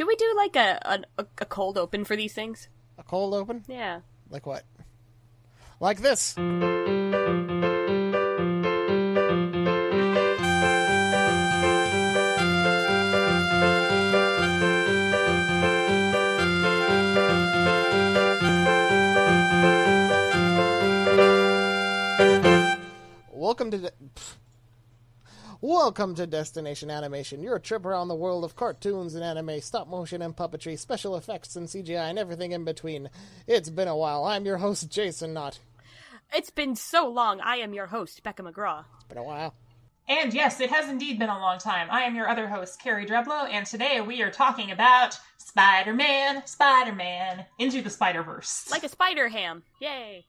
Should we do like a cold open for these things? A cold open? Yeah. Like what? Like this. Welcome to Destination Animation, your trip around the world of cartoons and anime, stop motion and puppetry, special effects and CGI, and everything in between. It's been a while. I'm your host, Jason Knott. It's been so long. I am your host, Becca McGraw. It's been a while. And yes, it has indeed been a long time. I am your other host, Carrie Dreblow, and today we are talking about Spider-Man, Into the Spider-Verse. Like a spider ham. Yay.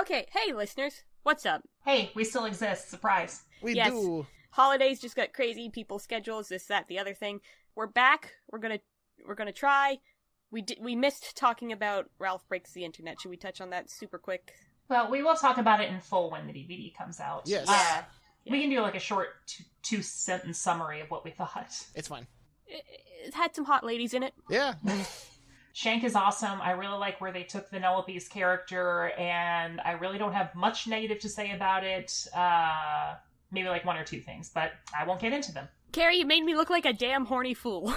Okay, hey listeners, what's up? Hey, we still exist. Surprise. We Yes. do. Holidays just got crazy, people's schedules, this, that, the other thing. We're back. We're gonna try. We missed talking about Ralph Breaks the Internet. Should we touch on that super quick? Well, we will talk about it in full when the DVD comes out. Yes. We can do like a short two-sentence summary of what we thought. It's fine. It had some hot ladies in it. Yeah. Shank is awesome. I really like where they took Vanellope's character, and I really don't have much negative to say about it. Maybe like one or two things, but I won't get into them. Carrie, you made me look like a damn horny fool.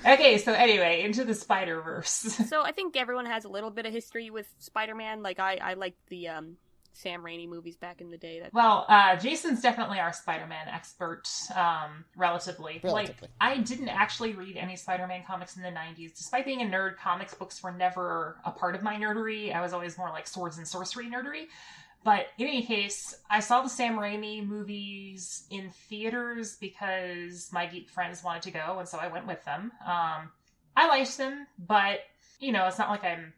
Okay, so anyway, Into the Spider-Verse. So I think everyone has a little bit of history with Spider-Man. Like, I liked the Sam Raimi movies back in the day. Well, Jason's definitely our Spider-Man expert, relatively. Like, I didn't actually read any Spider-Man comics in the 90s. Despite being a nerd, comics books were never a part of my nerdery. I was always more like swords and sorcery nerdery. But in any case, I saw the Sam Raimi movies in theaters because my geek friends wanted to go, and so I went with them. I liked them, but, you know, it's not like I'm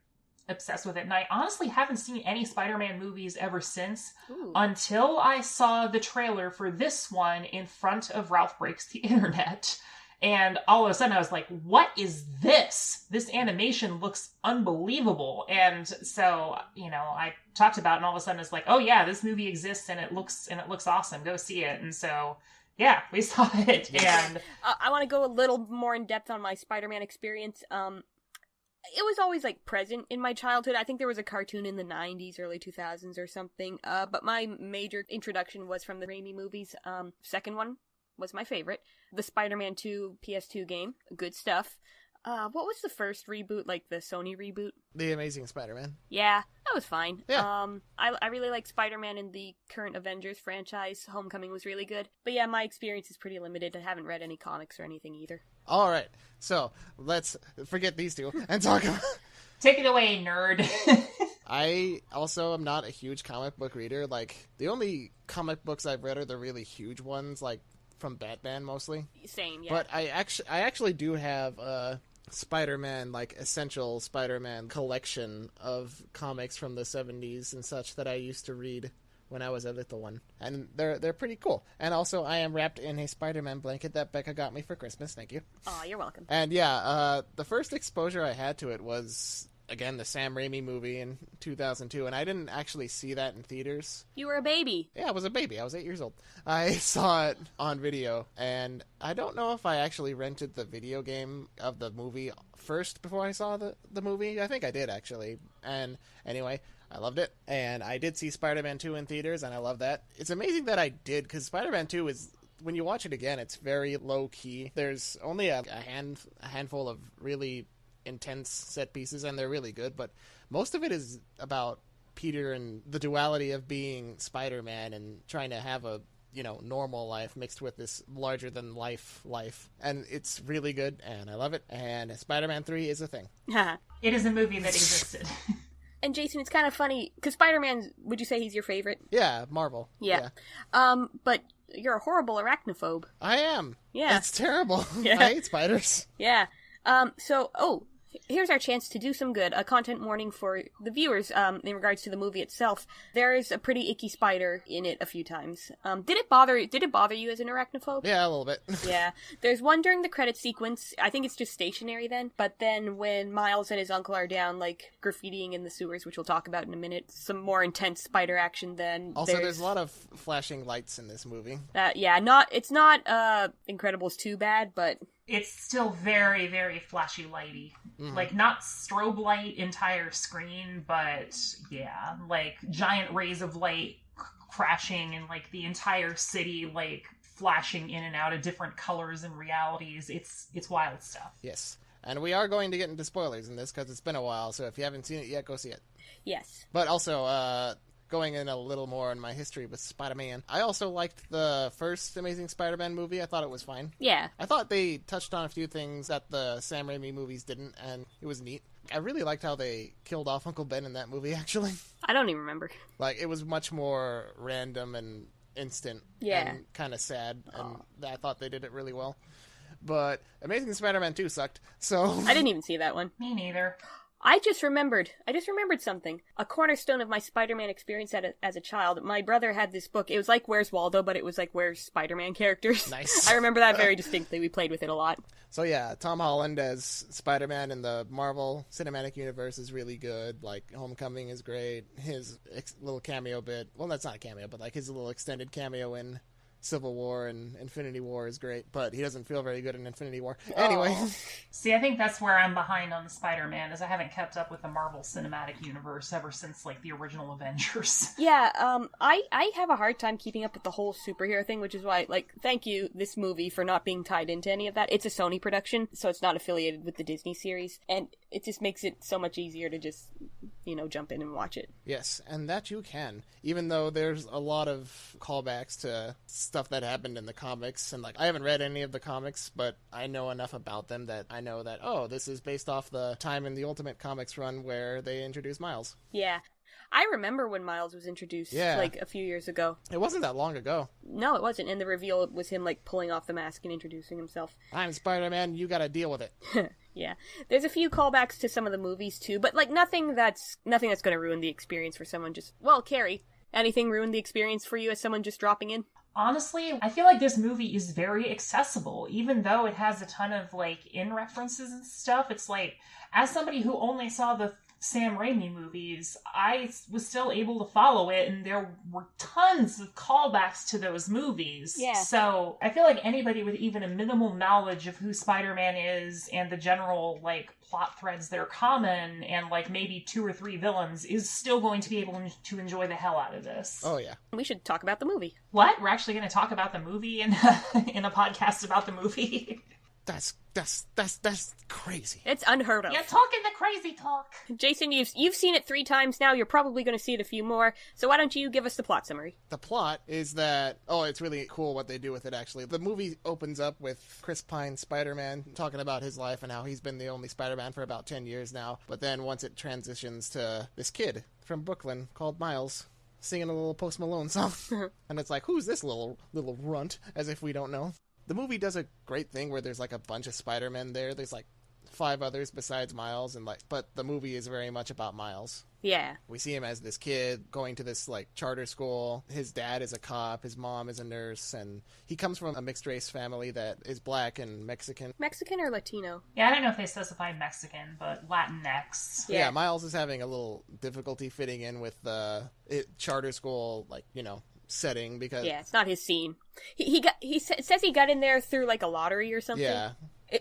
obsessed with it. And I honestly haven't seen any Spider-Man movies ever since, until I saw the trailer for this one in front of Ralph Breaks the Internet. And all of a sudden I was like, what is this? This animation looks unbelievable. And so, you know, I talked about it, and all of a sudden it's like, oh yeah, this movie exists and it looks awesome. Go see it. And so, yeah, we saw it. And I want to go a little more in depth on my Spider-Man experience. It was always like present in my childhood. I think there was a cartoon in the 90s, early 2000s or something. But my major introduction was from the Raimi movies. Second one was my favorite. The Spider-Man 2 PS2 game. Good stuff. What was the first reboot, like the Sony reboot? The Amazing Spider-Man. Yeah, that was fine. Yeah. I really like Spider-Man in the current Avengers franchise. Homecoming was really good. But yeah, my experience is pretty limited. I haven't read any comics or anything either. All right. So, let's forget these two and talk about... Take it away, nerd. I also am not a huge comic book reader. Like, the only comic books I've read are the really huge ones, like, from Batman mostly. Same, yeah. But I actually do have a Spider-Man, like, essential Spider-Man collection of comics from the 70s and such that I used to read when I was a little one. And they're pretty cool. And also, I am wrapped in a Spider-Man blanket that Becca got me for Christmas. Thank you. Aw, you're welcome. And yeah, the first exposure I had to it was, again, the Sam Raimi movie in 2002, and I didn't actually see that in theaters. You were a baby. Yeah, I was a baby. I was 8 years old. I saw it on video, and I don't know if I actually rented the video game of the movie first before I saw the movie. I think I did, actually. And anyway, I loved it, and I did see Spider-Man 2 in theaters, and I love that. It's amazing that I did, because Spider-Man 2 is... When you watch it again, it's very low-key. There's only a handful of really intense set pieces, and they're really good, but most of it is about Peter and the duality of being Spider-Man and trying to have a, you know, normal life mixed with this larger than life, and it's really good, and I love it, and Spider-Man 3 is a thing. It is a movie that existed. And Jason, it's kind of funny, because Spider-Man, would you say he's your favorite? Yeah, Marvel. Yeah. But you're a horrible arachnophobe. I am. Yeah. It's terrible. Yeah. I hate spiders. Yeah. Here's our chance to do some good. A content warning for the viewers in regards to the movie itself. There is a pretty icky spider in it a few times. Did it bother you as an arachnophobe? Yeah, a little bit. Yeah. There's one during the credit sequence. I think it's just stationary then. But then when Miles and his uncle are down, like, graffitiing in the sewers, which we'll talk about in a minute, some more intense spider action then. Also, there's a lot of flashing lights in this movie. It's not Incredibles 2 bad, but... It's still very, very flashy lighty. Mm-hmm. Like, not strobe light entire screen, but yeah, like giant rays of light crashing and like the entire city like flashing in and out of different colors and realities. It's wild stuff. Yes. And we are going to get into spoilers in this because it's been a while, so if you haven't seen it yet, go see it. Yes. But also, going in a little more in my history with Spider-Man, I also liked the first Amazing Spider-Man movie. I thought it was fine. Yeah. I thought they touched on a few things that the Sam Raimi movies didn't, and it was neat. I really liked how they killed off Uncle Ben in that movie, actually. I don't even remember. Like, it was much more random and instant. Yeah. And kind of sad, and I thought they did it really well. But Amazing Spider-Man 2 sucked, so... I didn't even see that one. Me neither. I just remembered something. A cornerstone of my Spider-Man experience as a child. My brother had this book. It was like Where's Waldo, but it was like Where's Spider-Man characters. Nice. I remember that very distinctly. We played with it a lot. So yeah, Tom Holland as Spider-Man in the Marvel Cinematic Universe is really good. Like, Homecoming is great. His little cameo bit, well, that's not a cameo, but like his little extended cameo in Civil War and Infinity War is great, but he doesn't feel very good in Infinity War. Anyway. See, I think that's where I'm behind on the Spider-Man, is I haven't kept up with the Marvel Cinematic Universe ever since, like, the original Avengers. Yeah, I have a hard time keeping up with the whole superhero thing, which is why, like, thank you, this movie, for not being tied into any of that. It's a Sony production, so it's not affiliated with the Disney series, and it just makes it so much easier to just, jump in and watch it. Yes, and that you can, even though there's a lot of callbacks to stuff that happened in the comics, and like I haven't read any of the comics, but I know enough about them that I know that this is based off the time in the Ultimate Comics run where they introduced Miles. Yeah. I remember when Miles was introduced, like, a few years ago. It wasn't that long ago. No, it wasn't, and the reveal was him, like, pulling off the mask and introducing himself. I'm Spider-Man, you gotta deal with it. Yeah. There's a few callbacks to some of the movies, too, but, like, nothing that's gonna ruin the experience for someone just... Well, Carrie, anything ruin the experience for you as someone just dropping in? Honestly, I feel like this movie is very accessible, even though it has a ton of, like, in-references and stuff. It's like, as somebody who only saw the Sam Raimi movies, I was still able to follow it, and there were tons of callbacks to those movies. Yeah. So I feel like anybody with even a minimal knowledge of who Spider-Man is and the general, like, plot threads that are common and, like, maybe 2 or 3 villains is still going to be able to enjoy the hell out of this. Oh, yeah. We should talk about the movie. What? We're actually going to talk about the movie in a podcast about the movie? That's crazy. It's unheard of. You're talking the crazy talk. Jason, you've seen it 3 times now. You're probably going to see it a few more. So why don't you give us the plot summary? The plot is that... Oh, it's really cool what they do with it, actually. The movie opens up with Chris Pine's Spider-Man talking about his life and how he's been the only Spider-Man for about 10 years now. But then once it transitions to this kid from Brooklyn called Miles... singing a little Post Malone song. And it's like, who's this little runt? As if we don't know. The movie does a great thing where there's like a bunch of Spider-Men there. There's like 5 others besides Miles, and but the movie is very much about Miles. Yeah. We see him as this kid going to this like charter school. His dad is a cop, his mom is a nurse, and he comes from a mixed race family that is black and Mexican. Mexican or Latino? Yeah, I don't know if they specified Mexican, but Latinx. Yeah, Miles is having a little difficulty fitting in with the charter school, setting because it's not his scene. He says he got in there through like a lottery or something. Yeah.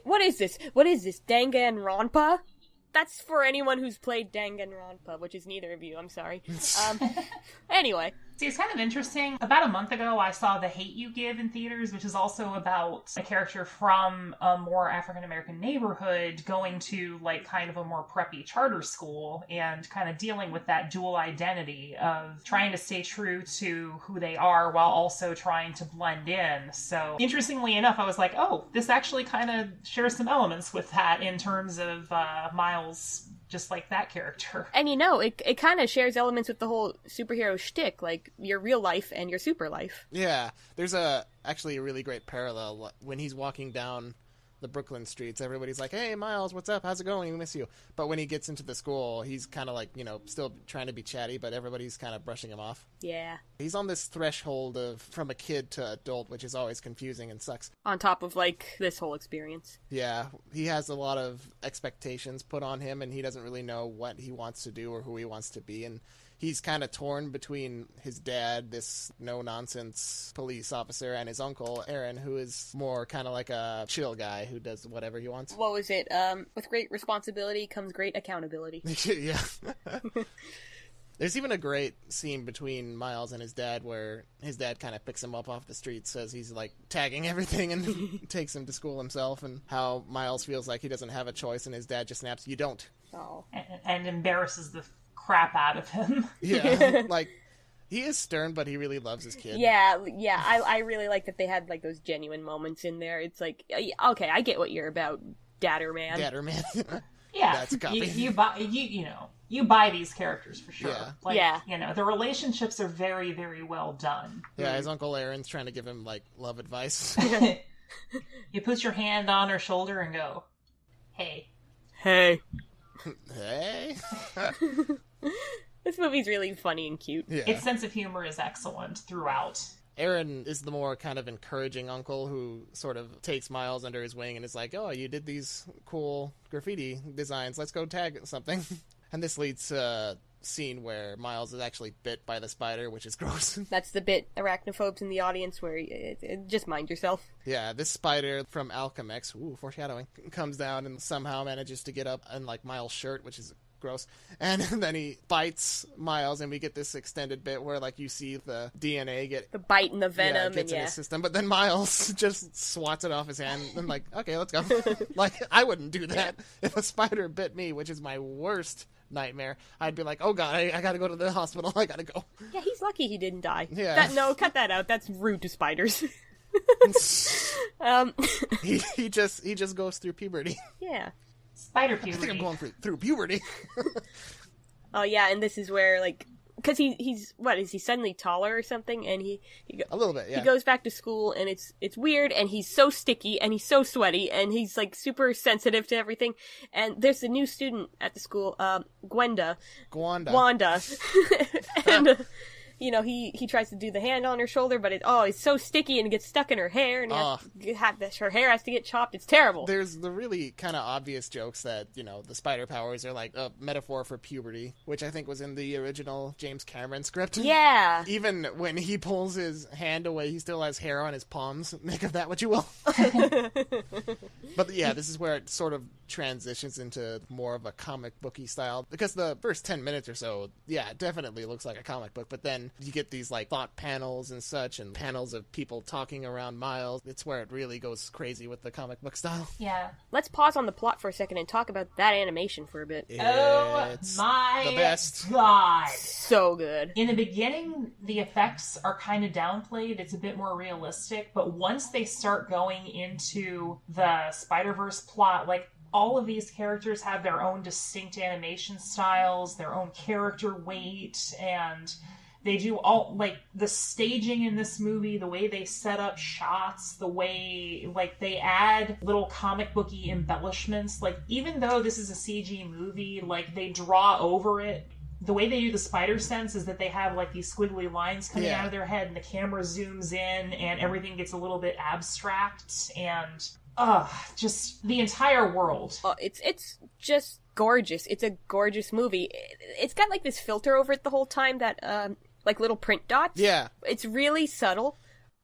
What is this? Danganronpa? That's for anyone who's played Danganronpa, which is neither of you. I'm sorry. Anyway. See, it's kind of interesting. About a month ago, I saw The Hate U Give in theaters, which is also about a character from a more African-American neighborhood going to, like, kind of a more preppy charter school and kind of dealing with that dual identity of trying to stay true to who they are while also trying to blend in. So, interestingly enough, I was like, oh, this actually kind of shares some elements with that in terms of Miles... just like that character. And it kind of shares elements with the whole superhero shtick, like your real life and your super life. Yeah, there's actually a really great parallel when he's walking down the Brooklyn streets, everybody's like, hey, Miles, what's up? How's it going? We miss you. But when he gets into the school, he's kind of like, still trying to be chatty, but everybody's kind of brushing him off. Yeah. He's on this threshold of from a kid to adult, which is always confusing and sucks. On top of, this whole experience. Yeah, he has a lot of expectations put on him, and he doesn't really know what he wants to do or who he wants to be, and he's kind of torn between his dad, this no-nonsense police officer, and his uncle, Aaron, who is more kind of like a chill guy who does whatever he wants. What was it? With great responsibility comes great accountability. Yeah. There's even a great scene between Miles and his dad where his dad kind of picks him up off the street, says he's, tagging everything and takes him to school himself, and how Miles feels like he doesn't have a choice, and his dad just snaps, "You don't." Oh. And embarrasses the crap out of him. Yeah, he is stern, but he really loves his kid. Yeah, I really like that they had, those genuine moments in there. It's like, okay, I get what you're about, Dadderman. Dadderman. Yeah. That's a copy. You buy these characters for sure. Yeah. The relationships are very, very well done. Yeah, his Uncle Aaron's trying to give him, love advice. You put your hand on her shoulder and go, hey. Hey. Hey. This movie's really funny and cute. Yeah. Its sense of humor is excellent throughout. Aaron is the more kind of encouraging uncle who sort of takes Miles under his wing and is like, oh, you did these cool graffiti designs. Let's go tag something. And this leads to a scene where Miles is actually bit by the spider, which is gross. That's the bit, arachnophobes in the audience, where just mind yourself. Yeah, this spider from Alchemex, foreshadowing, comes down and somehow manages to get up in, Miles' shirt, which is gross. And then he bites Miles, and we get this extended bit where, you see the DNA get... The bite and the venom, gets in his system. But then Miles just swats it off his hand and, okay, let's go. I wouldn't do that. If a spider bit me, which is my worst nightmare, I'd be like, oh god, I gotta go to the hospital, I gotta go. Yeah, he's lucky he didn't die. Yeah. No, cut that out, that's rude to spiders. He just goes through puberty. Yeah. Spider puberty. I think I'm going through puberty. Oh yeah, and this is where, because he's what, is he suddenly taller or something? And a little bit, yeah. He goes back to school, and it's weird, and he's so sticky, and he's so sweaty, and he's super sensitive to everything. And there's a new student at the school, Gwanda. And he tries to do the hand on her shoulder, but it's so sticky and it gets stuck in her hair, and her hair has to get chopped. It's terrible. There's the really kind of obvious jokes that, the spider powers are a metaphor for puberty, which I think was in the original James Cameron script. Yeah. Even when he pulls his hand away, he still has hair on his palms. Make of that what you will. But yeah, this is where it sort of transitions into more of a comic booky style, because the first 10 minutes or so, yeah, it definitely looks like a comic book, but then you get these thought panels and such, and panels of people talking around Miles. It's where it really goes crazy with the comic book style. Yeah. Let's pause on the plot for a second and talk about that animation for a bit. It's the best. God. So good. In the beginning, the effects are kind of downplayed. It's a bit more realistic, but once they start going into the Spider-Verse plot, all of these characters have their own distinct animation styles, their own character weight, and they do all, the staging in this movie, the way they set up shots, the way, they add little comic booky embellishments. Even though this is a CG movie, they draw over it. The way they do the spider sense is that they have, these squiggly lines coming out of their head, and the camera zooms in, and everything gets a little bit abstract, and... just the entire world. It's just gorgeous. It's a gorgeous movie. It's got this filter over it the whole time that little print dots. Yeah. It's really subtle,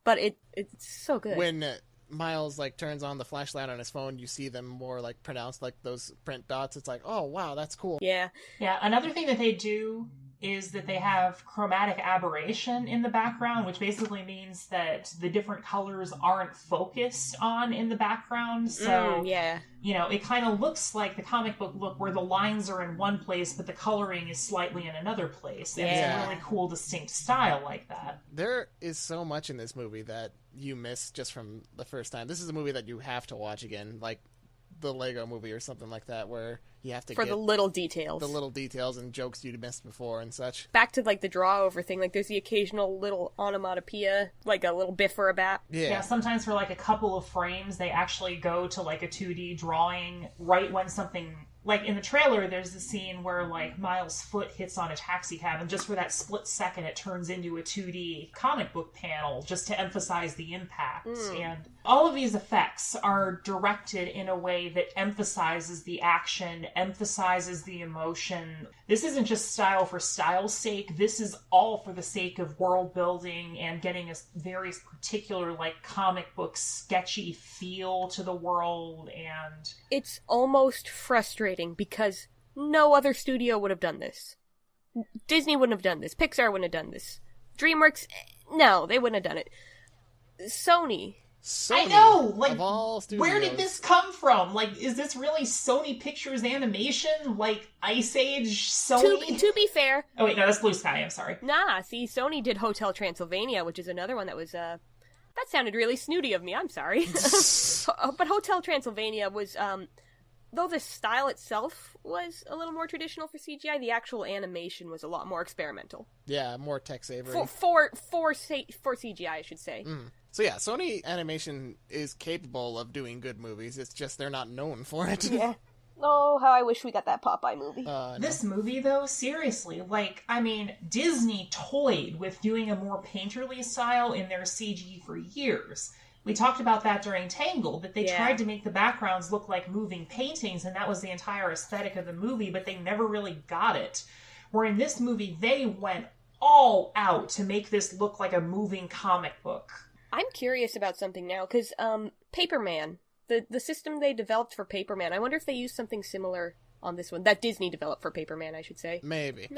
but it's so good. When Miles turns on the flashlight on his phone, you see them more pronounced, those print dots. It's oh wow, that's cool. Yeah. Yeah. Another thing that they do is that they have chromatic aberration in the background, which basically means that the different colors aren't focused on in the background. So, it kind of looks like the comic book look where the lines are in one place, but the coloring is slightly in another place. And it's a really cool, distinct style like that. There is so much in this movie that you miss just from the first time. This is a movie that you have to watch again. the Lego movie or something like that, where you have to for get the little details. the little details and jokes you'd missed before and such. Back to, like, the draw-over thing, like, there's the occasional little onomatopoeia, like a little biff or a bat. Yeah, sometimes for, like, a couple of frames, they actually go to, like, a 2D drawing right when something... Like, in the trailer, there's the scene where, like, Miles' foot hits on a taxi cab, and just for that split second, it turns into a 2D comic book panel, just to emphasize the impact. And all of these effects are directed in a way that emphasizes the action, emphasizes the emotion. This isn't just style for style's sake. This is all for the sake of world building and getting a very particular, like, comic book sketchy feel to the world. And it's almost frustrating because no other studio would have done this. Disney wouldn't have done this. Pixar wouldn't have done this. DreamWorks, no, they wouldn't have done it. Sony. I know! Like, of all studios. Where did this come from? Like, is this really Sony Pictures Animation? Like, Ice Age Sony? To be fair... Oh wait, no, that's Blue Sky, I'm sorry. Nah, see, Sony did Hotel Transylvania, which is another one that was, that sounded really snooty of me, I'm sorry. But Hotel Transylvania was, though the style itself was a little more traditional for CGI, the actual animation was a lot more experimental. Yeah, more tech-savory. For CGI, I should say. So yeah, Sony Animation is capable of doing good movies. It's just they're not known for it. Yeah. Oh, how I wish we got that Popeye movie. No. This movie, though, seriously, like, I mean, Disney toyed with doing a more painterly style in their CG for years. We talked about that during Tangled, that they tried to make the backgrounds look like moving paintings, and that was the entire aesthetic of the movie, but they never really got it. Where in this movie, they went all out to make this look like a moving comic book. I'm curious about something now, because, Paperman, the system they developed for Paperman, I wonder if they used something similar on this one. That Disney developed for Paperman, I should say. Maybe.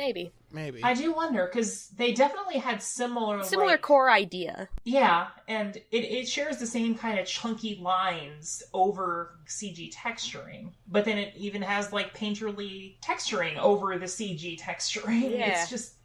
I do wonder, because they definitely had similar core idea. Yeah, and it shares the same kind of chunky lines over CG texturing. But then it even has, like, painterly texturing over the CG texturing. Yeah. It's just...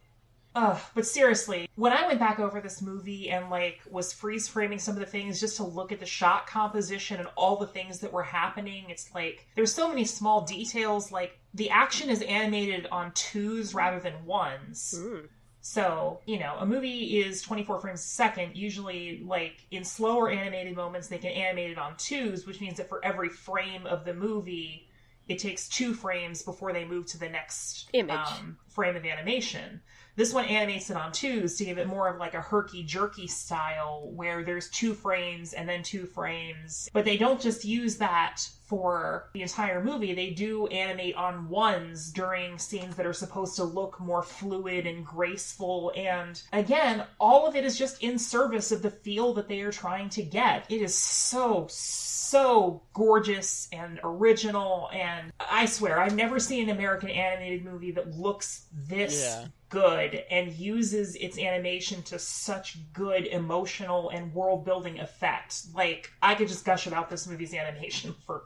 but seriously, when I went back over this movie and, like, was freeze-framing some of the things just to look at the shot composition and all the things that were happening, it's like, there's so many small details, like, the action is animated on 2s rather than 1s. So, you know, a movie is 24 frames a second. Usually, like, in slower animated moments, they can animate it on 2s, which means that for every frame of the movie, it takes 2 frames before they move to the next image frame of animation. This one animates it on 2s to give it more of like a herky-jerky style where there's 2 frames and then 2 frames. But they don't just use that for the entire movie. They do animate on 1s during scenes that are supposed to look more fluid and graceful. And again, all of it is just in service of the feel that they are trying to get. It is so gorgeous and original. And I swear, I've never seen an American animated movie that looks this good and uses its animation to such good emotional and world-building effect. Like, I could just gush about this movie's animation for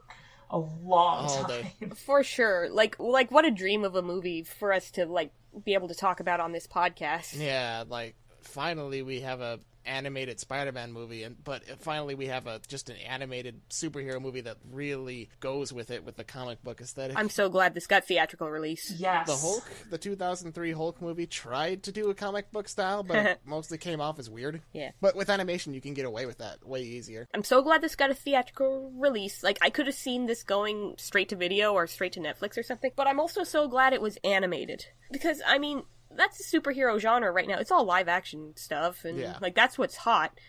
a long time. For sure. Like what a dream of a movie for us to, like, be able to talk about on this podcast. Yeah, like, finally we have a animated Spider-Man movie, but finally we have just an animated superhero movie that really goes with it with the comic book aesthetic. I'm so glad this got theatrical release. Yes. The Hulk, the 2003 Hulk movie, tried to do a comic book style, but mostly came off as weird. Yeah. But with animation, you can get away with that way easier. I'm so glad this got a theatrical release. Like, I could have seen this going straight to video or straight to Netflix or something, but I'm also so glad it was animated. Because, I mean, that's the superhero genre right now. It's all live action stuff, and like, that's what's hot.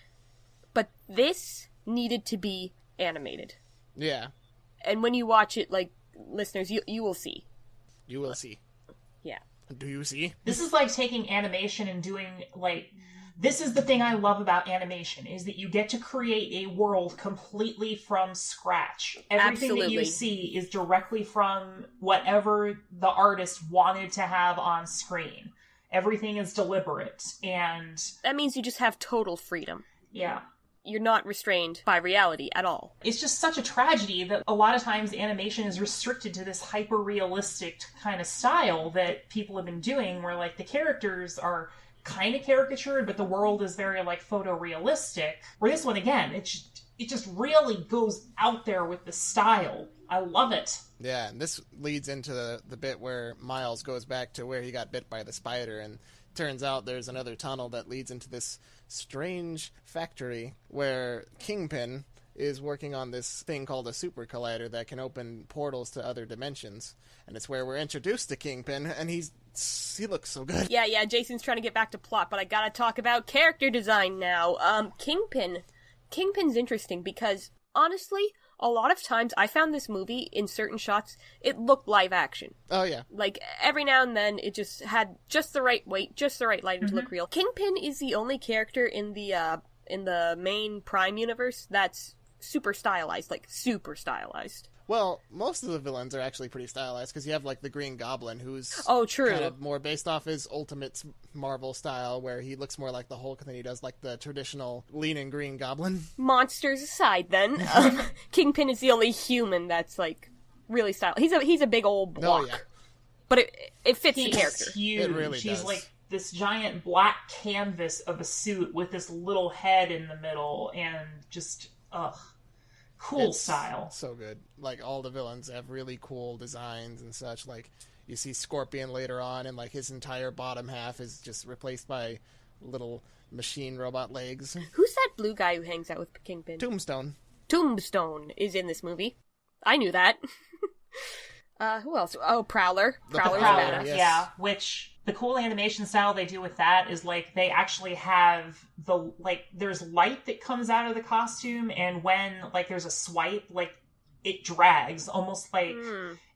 But this needed to be animated. Yeah. And when you watch it, like, listeners, you will see. You will see. Yeah. Do you see? This is like taking animation and doing, like... This is the thing I love about animation, is that you get to create a world completely from scratch. Everything that you see is directly from whatever the artist wanted to have on screen. Everything is deliberate, and... That means you just have total freedom. Yeah. You're not restrained by reality at all. It's just such a tragedy that a lot of times animation is restricted to this hyper-realistic kind of style that people have been doing, where, like, the characters are kind of caricatured, but the world is very, like, photorealistic. Where this one, again, it just really goes out there with the style. I love it. Yeah, and this leads into the bit where Miles goes back to where he got bit by the spider, and turns out there's another tunnel that leads into this strange factory where Kingpin is working on this thing called a super collider that can open portals to other dimensions. And it's where we're introduced to Kingpin, and he looks so good. Yeah, Jason's trying to get back to plot, but I gotta talk about character design now. Kingpin's interesting because, honestly, a lot of times I found this movie, in certain shots, it looked live action. Oh, yeah. Like, every now and then, it just had just the right weight, just the right lighting to look real. Kingpin is the only character in the main Prime universe that's super stylized, like, super stylized. Well, most of the villains are actually pretty stylized, because you have, like, the Green Goblin, who's true. kind of more based off his Ultimate Marvel style, where he looks more like the Hulk than he does like the traditional lean Green Goblin. Monsters aside, then, Kingpin is the only human that's, like, really stylized. He's a big old block. Oh, yeah. But it fits the He's character. huge. It really He's does. like this giant black canvas of a suit with this little head in the middle, and just, cool It's style. So good. Like, all the villains have really cool designs and such. Like, you see Scorpion later on, and, like, his entire bottom half is just replaced by little machine robot legs. Who's that blue guy who hangs out with Kingpin? Tombstone. Tombstone is in this movie. I knew that. Who else? Oh, Prowler. Prowler's Prowler, badass. yes. Yeah, which the cool animation style they do with that is like they actually have there's light that comes out of the costume, and when like there's a swipe, like it drags almost like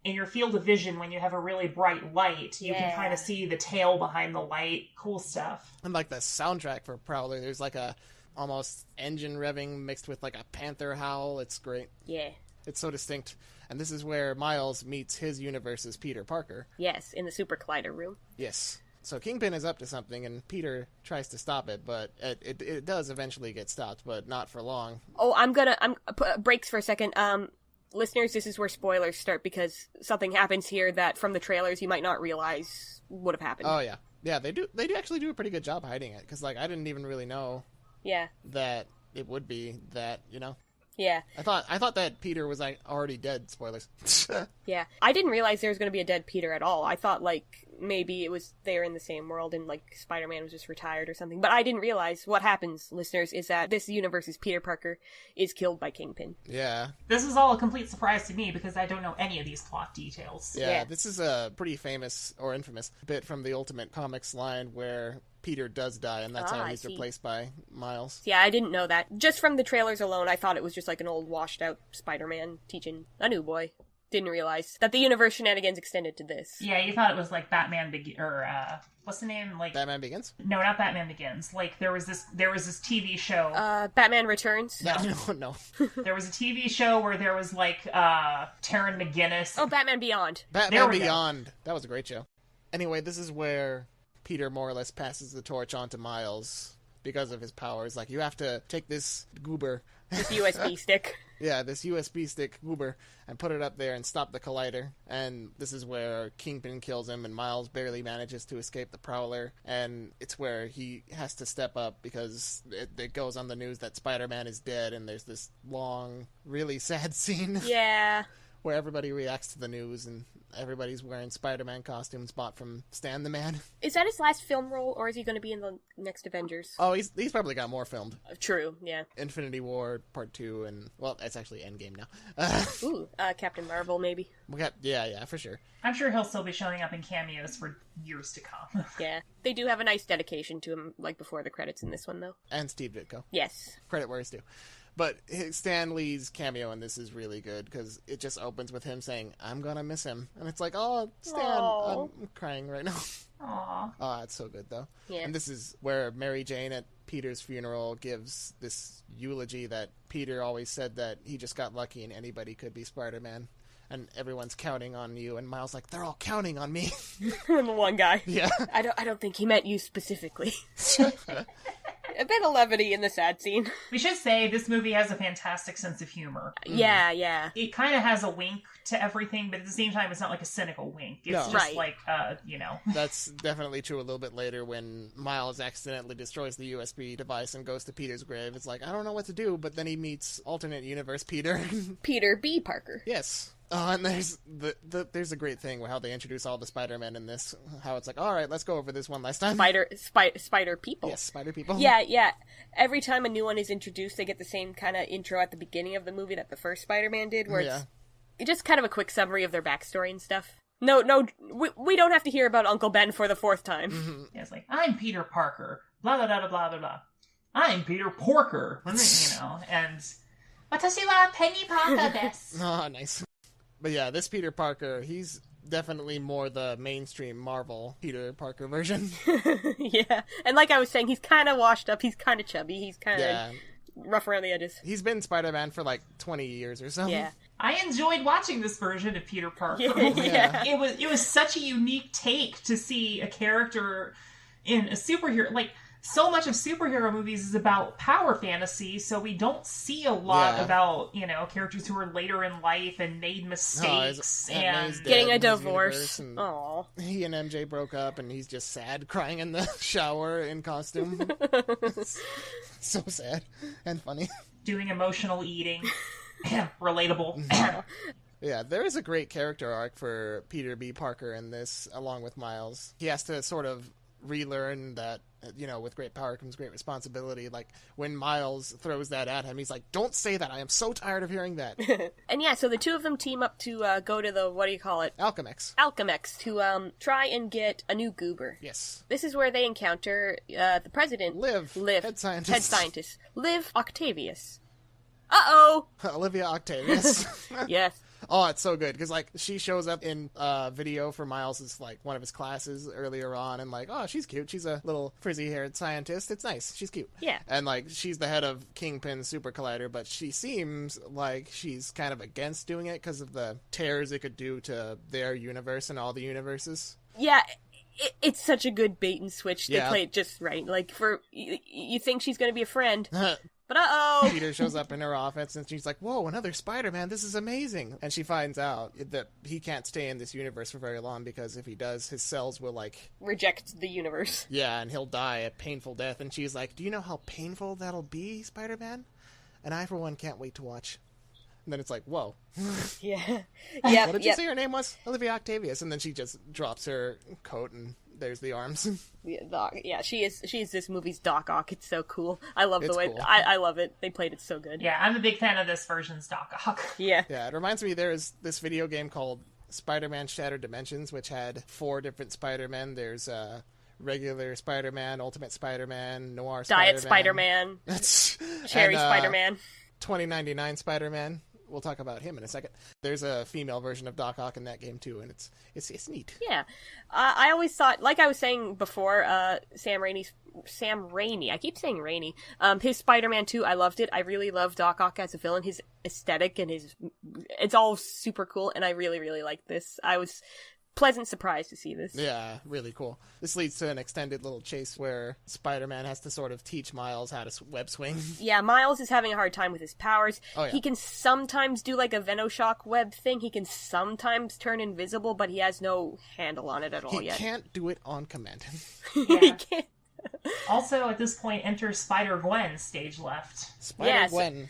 in your field of vision when you have a really bright light, you can kind of see the tail behind the light. Cool stuff. And, like, the soundtrack for Prowler, there's, like, a almost engine revving mixed with, like, a panther howl. It's great. Yeah. It's so distinct. And this is where Miles meets his universe's Peter Parker. Yes, in the Super Collider room. Yes. So Kingpin is up to something, and Peter tries to stop it, but it does eventually get stopped, but not for long. Oh, breaks for a second. Listeners, this is where spoilers start, because something happens here that from the trailers you might not realize would have happened. Oh, yeah. Yeah, they do actually do a pretty good job hiding it, because, like, I didn't even really know that it would be that, you know? Yeah. I thought that Peter was, like, already dead. Spoilers. Yeah. I didn't realize there was going to be a dead Peter at all. I thought, like, maybe it was they were in the same world and, like, Spider-Man was just retired or something. But I didn't realize what happens, listeners, is that this universe's Peter Parker is killed by Kingpin. Yeah. This is all a complete surprise to me because I don't know any of these plot details. Yeah, this is a pretty famous or infamous bit from the Ultimate Comics line where Peter does die, and that's how he's replaced by Miles. Yeah, I didn't know that. Just from the trailers alone, I thought it was just like an old washed-out Spider-Man teaching a new boy. Didn't realize that the universe shenanigans extended to this. Yeah, you thought it was like Batman what's the name? Like Batman Begins? No, not Batman Begins. Like there was this TV show. Batman Returns? No. There was a TV show where there was like Taron McGinnis. Oh, Batman Beyond. Batman Beyond. That was a great show. Anyway, this is where Peter more or less passes the torch on to Miles because of his powers. Like, you have to take this goober. This USB stick. Yeah, this USB stick goober, and put it up there and stop the collider. And this is where Kingpin kills him, and Miles barely manages to escape the Prowler. And it's where he has to step up because it goes on the news that Spider-Man is dead, and there's this long, really sad scene. Yeah. Where everybody reacts to the news, and everybody's wearing Spider-Man costumes bought from Stan the Man. Is that his last film role, or is he going to be in the next Avengers? Oh, he's probably got more filmed. True, yeah. Infinity War Part 2, and, well, it's actually Endgame now. Ooh, Captain Marvel, maybe. Yeah, for sure. I'm sure he'll still be showing up in cameos for years to come. Yeah. They do have a nice dedication to him, like, before the credits in this one, though. And Steve Ditko. Yes. Credit where it's due. But Stan Lee's cameo in this is really good because it just opens with him saying, "I'm gonna miss him," and it's like, "Oh, Stan, Aww. I'm crying right now." Aww. Oh, it's so good though. Yeah. And this is where Mary Jane at Peter's funeral gives this eulogy that Peter always said that he just got lucky and anybody could be Spider-Man. And everyone's counting on you, and Miles like, they're all counting on me. The one guy. Yeah. I don't think he meant you specifically. A bit of levity in the sad scene. We should say this movie has a fantastic sense of humor. Yeah. It kind of has a wink to everything, but at the same time, it's not like a cynical wink. It's just Right. like, you know. That's definitely true a little bit later when Miles accidentally destroys the USB device and goes to Peter's grave. It's like, I don't know what to do, but then he meets alternate universe Peter. Peter B. Parker. Yes. And there's a great thing how they introduce all the Spider-Men in this. How it's like, all right, let's go over this one last time. Spider people. Yes, spider people. Yeah. Every time a new one is introduced, they get the same kind of intro at the beginning of the movie that the first Spider-Man did, where it's just kind of a quick summary of their backstory and stuff. No, we don't have to hear about Uncle Ben for the fourth time. Mm-hmm. Yeah, it's like, I'm Peter Parker, blah, blah, blah, blah, blah, blah. I'm Peter Porker, and Watashi wa Penny Parker desu. Oh, nice. But yeah, this Peter Parker, he's definitely more the mainstream Marvel Peter Parker version. Yeah, and like I was saying, he's kind of washed up, he's kind of chubby, he's kind of rough around the edges. He's been Spider-Man for like 20 years or so. Yeah. I enjoyed watching this version of Peter Parker. Yeah. It was such a unique take to see a character in a superhero, like, so much of superhero movies is about power fantasy, so we don't see a lot about, characters who are later in life and made mistakes and getting a divorce. Aww. He and MJ broke up and he's just sad, crying in the shower in costume. So sad and funny. Doing emotional eating. Relatable. Yeah, there is a great character arc for Peter B. Parker in this, along with Miles. He has to sort of relearn that, with great power comes great responsibility. Like, when Miles throws that at him, he's like, don't say that, I am so tired of hearing that. And yeah, so the two of them team up to go to the, Alchemax, to try and get a new goober. Yes. This is where they encounter the president. Liv. Head scientist. Liv Octavius. Uh-oh! Olivia Octavius. Yes. Oh, it's so good, because, she shows up in a video for Miles' one of his classes earlier on, and, oh, she's cute. She's a little frizzy-haired scientist. It's nice. She's cute. Yeah. And, she's the head of Kingpin's Super Collider, but she seems like she's kind of against doing it because of the tears it could do to their universe and all the universes. Yeah, it's such a good bait and switch. They play it just right. You think she's going to be a friend. But uh-oh! Peter shows up in her office, and she's like, whoa, another Spider-Man, this is amazing. And she finds out that he can't stay in this universe for very long, because if he does, his cells will, reject the universe. Yeah, and he'll die a painful death. And she's like, do you know how painful that'll be, Spider-Man? And I, for one, can't wait to watch. And then it's like, whoa. Yeah. What did you say her name was? Olivia Octavius. And then she just drops her coat, and there's the arms. Yeah, she is this movie's Doc Ock. It's so cool. I love the way cool. I love it. They played it so good. Yeah, I'm a big fan of this version's Doc Ock. Yeah. Yeah, it reminds me there is this video game called Spider-Man Shattered Dimensions, which had 4 different Spider-Men. There's regular Spider-Man, Ultimate Spider-Man, Noir Spider-Man. Diet Spider-Man. Cherry Spider-Man. 2099 Spider-Man. We'll talk about him in a second. There's a female version of Doc Ock in that game too, and it's neat. Yeah, I always thought, like I was saying before, Sam Raimi. I keep saying Raimi. His Spider-Man 2, I loved it. I really love Doc Ock as a villain. His aesthetic and it's all super cool, and I really, really like this. I was pleasant surprise to see this. Yeah, really cool. This leads to an extended little chase where Spider-Man has to sort of teach Miles how to web swing. Yeah, Miles is having a hard time with his powers. Oh, yeah. He can sometimes do a Venoshock web thing. He can sometimes turn invisible, but he has no handle on it at all yet. He can't do it on command. Yeah. He can't. Also, at this point, enters Spider-Gwen stage left. Spider-Gwen.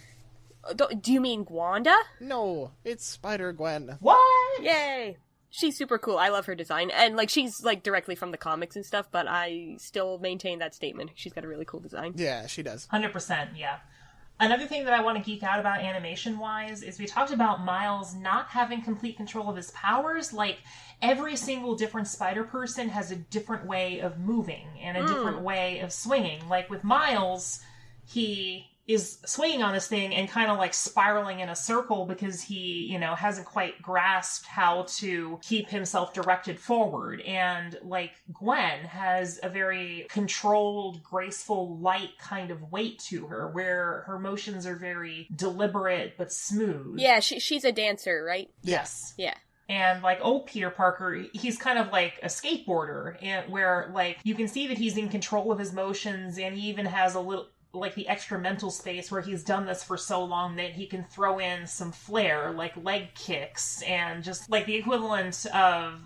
Do you mean Wanda? No, it's Spider-Gwen. What? Yay! She's super cool. I love her design. And, she's, directly from the comics and stuff, but I still maintain that statement. She's got a really cool design. Yeah, she does. 100%, yeah. Another thing that I want to geek out about animation-wise is we talked about Miles not having complete control of his powers. Every single different Spider-Person has a different way of moving and a different way of swinging. With Miles, he is swinging on this thing and kind of spiraling in a circle because he, hasn't quite grasped how to keep himself directed forward. And Gwen has a very controlled, graceful, light kind of weight to her where her motions are very deliberate but smooth. Yeah, she's a dancer, right? Yes. Yeah. And old Peter Parker, he's kind of like a skateboarder, and where you can see that he's in control of his motions, and he even has a little the extra mental space where he's done this for so long that he can throw in some flair, leg kicks, and just the equivalent of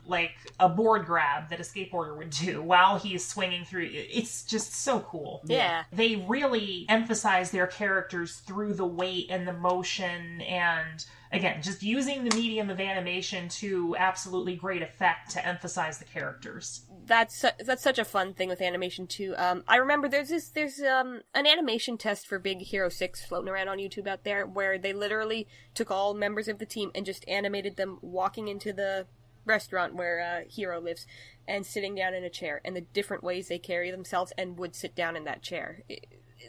a board grab that a skateboarder would do while he's swinging through. It's just so cool. Yeah. They really emphasize their characters through the weight and the motion and again, just using the medium of animation to absolutely great effect to emphasize the characters. That's such a fun thing with animation too. I remember there's an animation test for Big Hero 6 floating around on YouTube out there where they literally took all members of the team and just animated them walking into the restaurant where Hero lives and sitting down in a chair and the different ways they carry themselves and would sit down in that chair.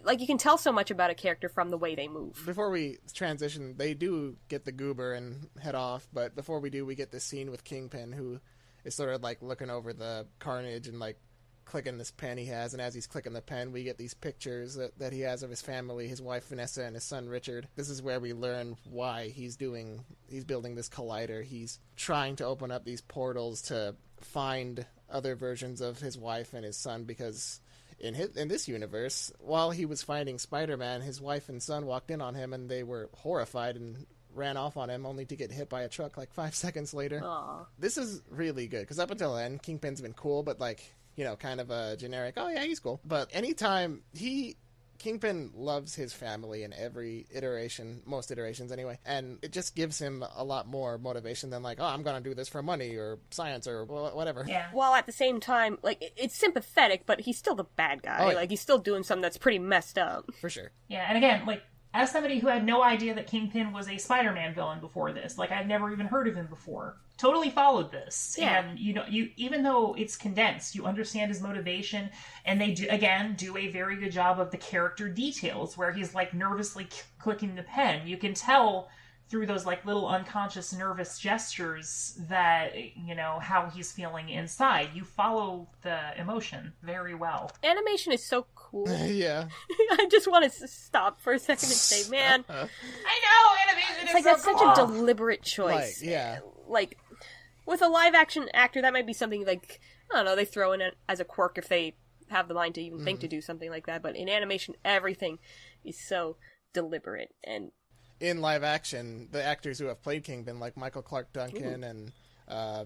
Like, you can tell so much about a character from the way they move. Before we transition, they do get the goober and head off, but before we do, we get this scene with Kingpin, who is sort of like looking over the carnage and like clicking this pen he has, and as he's clicking the pen, we get these pictures that he has of his family, his wife Vanessa and his son Richard. This is where we learn why he's building this collider. He's trying to open up these portals to find other versions of his wife and his son, because in this universe, while he was fighting Spider-Man, his wife and son walked in on him and they were horrified and ran off on him, only to get hit by a truck like 5 seconds later. Aww. This is really good, because up until then, Kingpin's been cool, but like, you know, kind of a generic, oh yeah, he's cool. But anytime Kingpin loves his family in every iteration, most iterations anyway, and it just gives him a lot more motivation than like, oh, I'm gonna do this for money or science or whatever. Yeah. While at the same time, like, it's sympathetic, but he's still the bad guy. Oh, yeah. Like, he's still doing something that's pretty messed up. For sure. Yeah, and again, like, as somebody who had no idea that Kingpin was a Spider-Man villain before this, like, I'd never even heard of him before, totally followed this. Yeah. And, you know, even though it's condensed, you understand his motivation, and they do a very good job of the character details, where he's, like, nervously clicking the pen. You can tell through those, like, little unconscious nervous gestures that, you know, how he's feeling inside. You follow the emotion very well. Animation is so cool. Yeah. I just want to stop for a second and say, man, I know, animation is like, so that's cool. such a deliberate choice. Like, yeah. Like, with a live-action actor, that might be something, like, I don't know, they throw in it as a quirk if they have the mind to even think to do something like that, but in animation, everything is so deliberate, and in live action, the actors who have played Kingpin, like Michael Clark Duncan and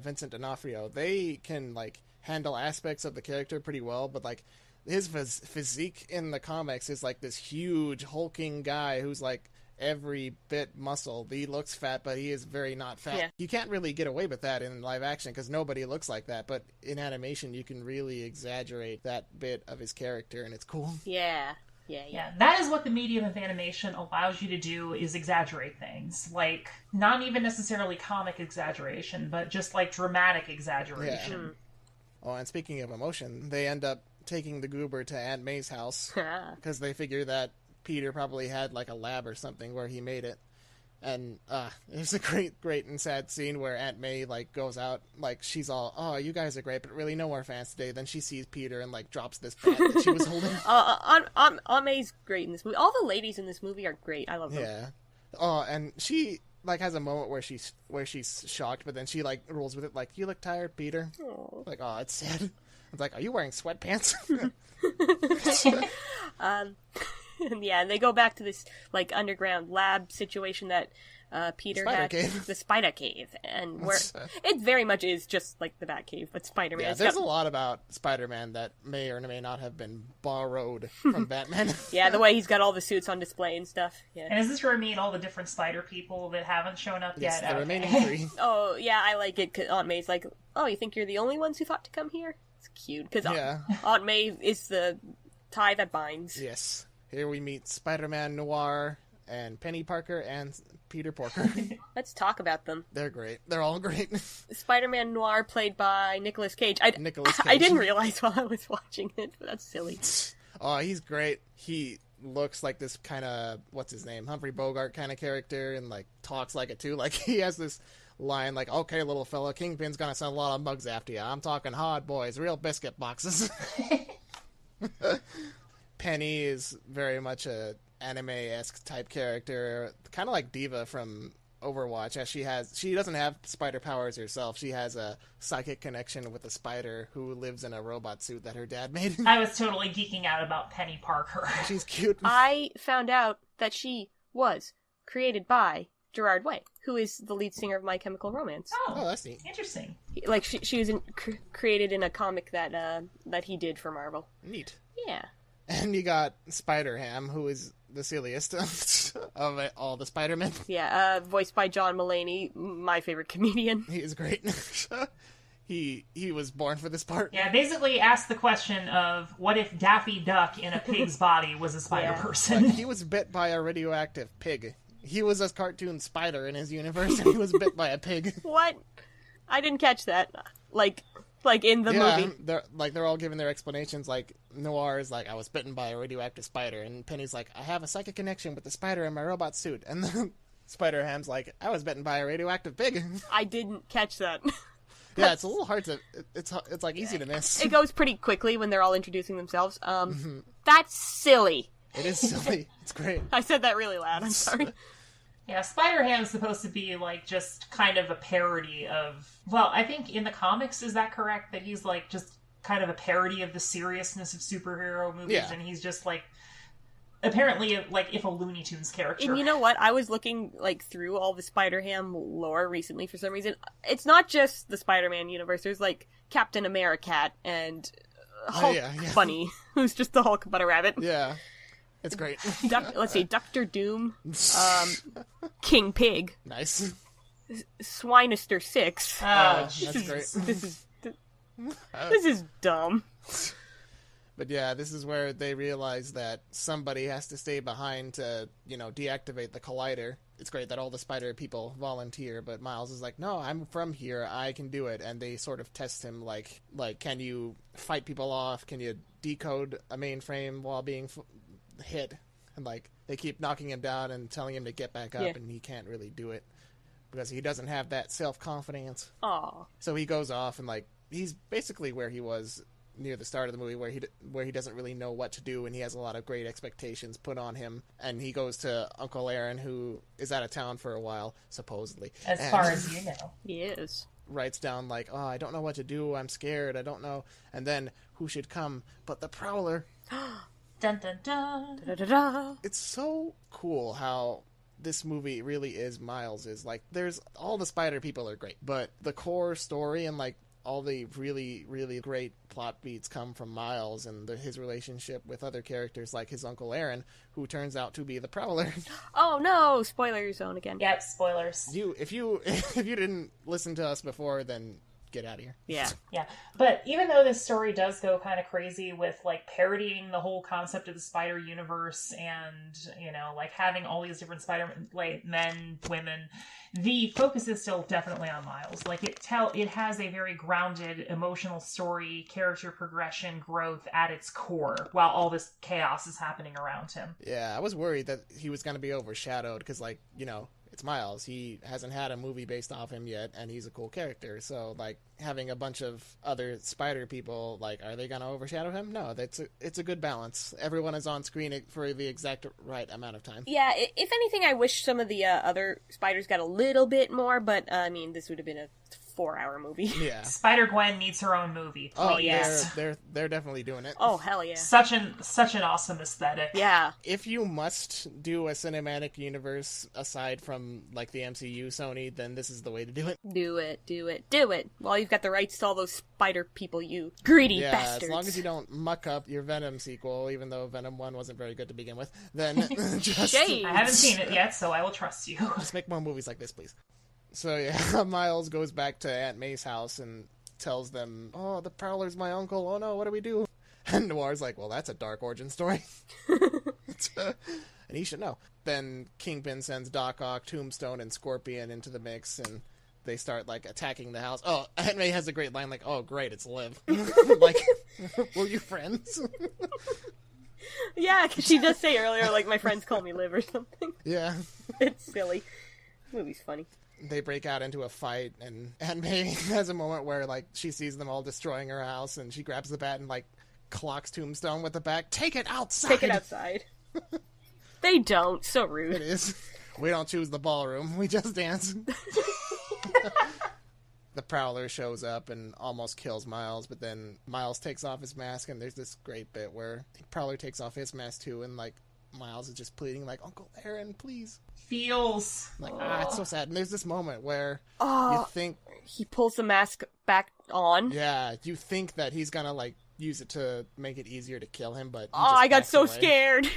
Vincent D'Onofrio, they can like handle aspects of the character pretty well, but like his physique in the comics is like this huge hulking guy who's like every bit muscle. He looks fat, but he is very not fat. Yeah. You can't really get away with that in live action because nobody looks like that, but in animation you can really exaggerate that bit of his character, and it's cool. yeah. Yeah, that is what the medium of animation allows you to do, is exaggerate things. Like, not even necessarily comic exaggeration, but just like dramatic exaggeration. Yeah. Oh, and speaking of emotion, they end up taking the goober to Aunt May's house because they figure that Peter probably had like a lab or something where he made it. And there's a great and sad scene where Aunt May like goes out, like she's all, oh, you guys are great, but really no more fans today. Then she sees Peter and like drops this bat that she was holding. Aunt May's great in this movie. All the ladies in this movie are great. I love them. Yeah. Oh, and she like has a moment where she's shocked, but then she like rolls with it, like, you look tired, Peter. Aww. Like, oh, it's sad. It's like, are you wearing sweatpants? Yeah, and they go back to this like underground lab situation that Peter had, the Spider Cave, and where it very much is just like the Bat Cave, but Spider-Man. Yeah, there's a lot about Spider-Man that may or may not have been borrowed from Batman. Yeah, the way he's got all the suits on display and stuff. Yeah. And is this where we meet all the different Spider people that haven't shown up yes, yet? The remaining 3. Oh yeah, I like it. 'Cause Aunt May's like, oh, you think you're the only ones who thought to come here? It's cute because Aunt May is the tie that binds. Yes. Here we meet Spider-Man Noir and Penny Parker and Peter Porker. Let's talk about them. They're great. They're all great. Spider-Man Noir, played by Nicolas Cage. Nicolas Cage. I didn't realize while I was watching it, but that's silly. Oh, he's great. He looks like this kind of, what's his name, Humphrey Bogart kind of character, and like talks like it too. Like he has this line like, okay, little fella, Kingpin's gonna send a lot of bugs after you. I'm talking hard boys, real biscuit boxes. Penny is very much a anime-esque type character, kind of like Diva from Overwatch, as she doesn't have spider powers herself. She has a psychic connection with a spider who lives in a robot suit that her dad made. I was totally geeking out about Penny Parker. She's cute. I found out that she was created by Gerard Way, who is the lead singer of My Chemical Romance. Oh, that's neat. Interesting. Like she was created in a comic that he did for Marvel. Neat. Yeah. And you got Spider-Ham, who is the silliest. of all the Spider-Men. Yeah, voiced by John Mulaney, my favorite comedian. He is great. He was born for this part. Yeah, basically asked the question of what if Daffy Duck in a pig's body was a spider person? Like, he was bit by a radioactive pig. He was a cartoon spider in his universe, and he was bit by a pig. What? I didn't catch that. Like in the movie. They're all giving their explanations. Like, Noir is like, I was bitten by a radioactive spider, and Penny's like, I have a psychic connection with the spider in my robot suit, and then Spider-Ham's like, I was bitten by a radioactive pig. I didn't catch that. Yeah, it's a little hard to. It's like easy to miss. It goes pretty quickly when they're all introducing themselves. That's silly. It is silly. It's great. I said that really loud. I'm sorry. Yeah, Spider-Ham's supposed to be like just kind of a parody of. Well, I think in the comics, is that correct? That he's like just kind of a parody of the seriousness of superhero movies, and he's just like. Apparently, like, if a Looney Tunes character. And you know what? I was looking, like, through all the Spider-Ham lore recently for some reason. It's not just the Spider-Man universe. There's, like, Captain Americat and Hulk Bunny, who's just the Hulk but a rabbit. Yeah. It's great. Let's see, Doctor Doom, King Pig. Nice. Swinister 6. That's great. This is dumb. But yeah, this is where they realize that somebody has to stay behind to, deactivate the collider. It's great that all the spider people volunteer, but Miles is like, no, I'm from here, I can do it. And they sort of test him like, can you fight people off? Can you decode a mainframe while being hit? And they keep knocking him down and telling him to get back up, and he can't really do it because he doesn't have that self-confidence. Aww. So he goes off and he's basically where he was near the start of the movie, where he doesn't really know what to do, and he has a lot of great expectations put on him. And he goes to Uncle Aaron, who is out of town for a while, supposedly. As far as you know. He is. Writes down I don't know what to do, I'm scared, I don't know. And then, who should come but the Prowler? Dun dun dun. Da, da, da. It's so cool how this movie really is Miles's. There's all the spider people are great, but the core story and all the really, really great plot beats come from Miles and his relationship with other characters like his Uncle Aaron, who turns out to be the Prowler. Oh no! Spoiler zone again. Yep, spoilers. If you didn't listen to us before, then get out of here. Yeah. Yeah. But even though this story does go kind of crazy with parodying the whole concept of the spider universe and, having all these different spider men, women, the focus is still definitely on Miles. It has a very grounded emotional story, character progression, growth at its core, while all this chaos is happening around him. Yeah, I was worried that he was going to be overshadowed because, it's Miles. He hasn't had a movie based off him yet, and he's a cool character. So, having a bunch of other spider people, are they going to overshadow him? No, it's a good balance. Everyone is on screen for the exact right amount of time. Yeah, if anything, I wish some of the other spiders got a little bit more, but, this would have been a 4-hour movie. Yeah. Spider-Gwen needs her own movie, please. Oh, yes. They're definitely doing it. Oh, hell yeah. Such an awesome aesthetic. Yeah. If you must do a cinematic universe aside from, the MCU, Sony, then this is the way to do it. Do it. While you've got the rights to all those spider people, you greedy bastards. As long as you don't muck up your Venom sequel, even though Venom 1 wasn't very good to begin with, then just... Shades. I haven't seen it yet, so I will trust you. Just make more movies like this, please. So yeah, Miles goes back to Aunt May's house and tells them, oh, the Prowler's my uncle, oh no, what do we do? And Noir's like, well, that's a dark origin story. And he should know. Then Kingpin sends Doc Ock, Tombstone, and Scorpion into the mix, and they start, attacking the house. Oh, Aunt May has a great line, oh, great, it's Liv. Were you friends? Yeah, because she does say earlier, my friends call me Liv or something. Yeah. It's silly. The movie's funny. They break out into a fight, and Aunt May has a moment where, she sees them all destroying her house, and she grabs the bat and, clocks Tombstone with the bat. Take it outside! Take it outside. They don't. So rude. It is. We don't choose the ballroom. We just dance. The Prowler shows up and almost kills Miles, but then Miles takes off his mask, and there's this great bit where Prowler takes off his mask, too, and, Miles is just pleading, Uncle Aaron, please. Feels. It's so sad. And there's this moment where you think... He pulls the mask back on. Yeah, you think that he's gonna, use it to make it easier to kill him, but... I got so scared.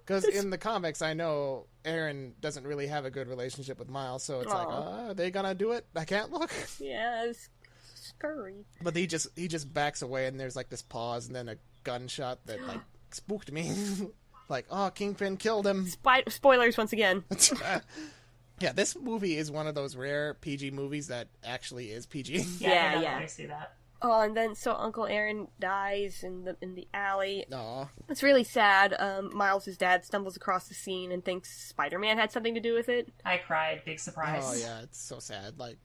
Because in the comics, I know Aaron doesn't really have a good relationship with Miles, so it's like, are they gonna do it? I can't look. Yeah, it's scurry. But he just backs away, and there's like this pause, and then a gunshot that like spooked me. Like, oh, Kingpin killed him. Spoilers once again. Yeah, this movie is one of those rare PG movies that actually is PG. Yeah. I see that. Oh, and then so Uncle Aaron dies in the alley. Aw. It's really sad. Miles' dad stumbles across the scene and thinks Spider-Man had something to do with it. I cried. Big surprise. Oh yeah, it's so sad. Like,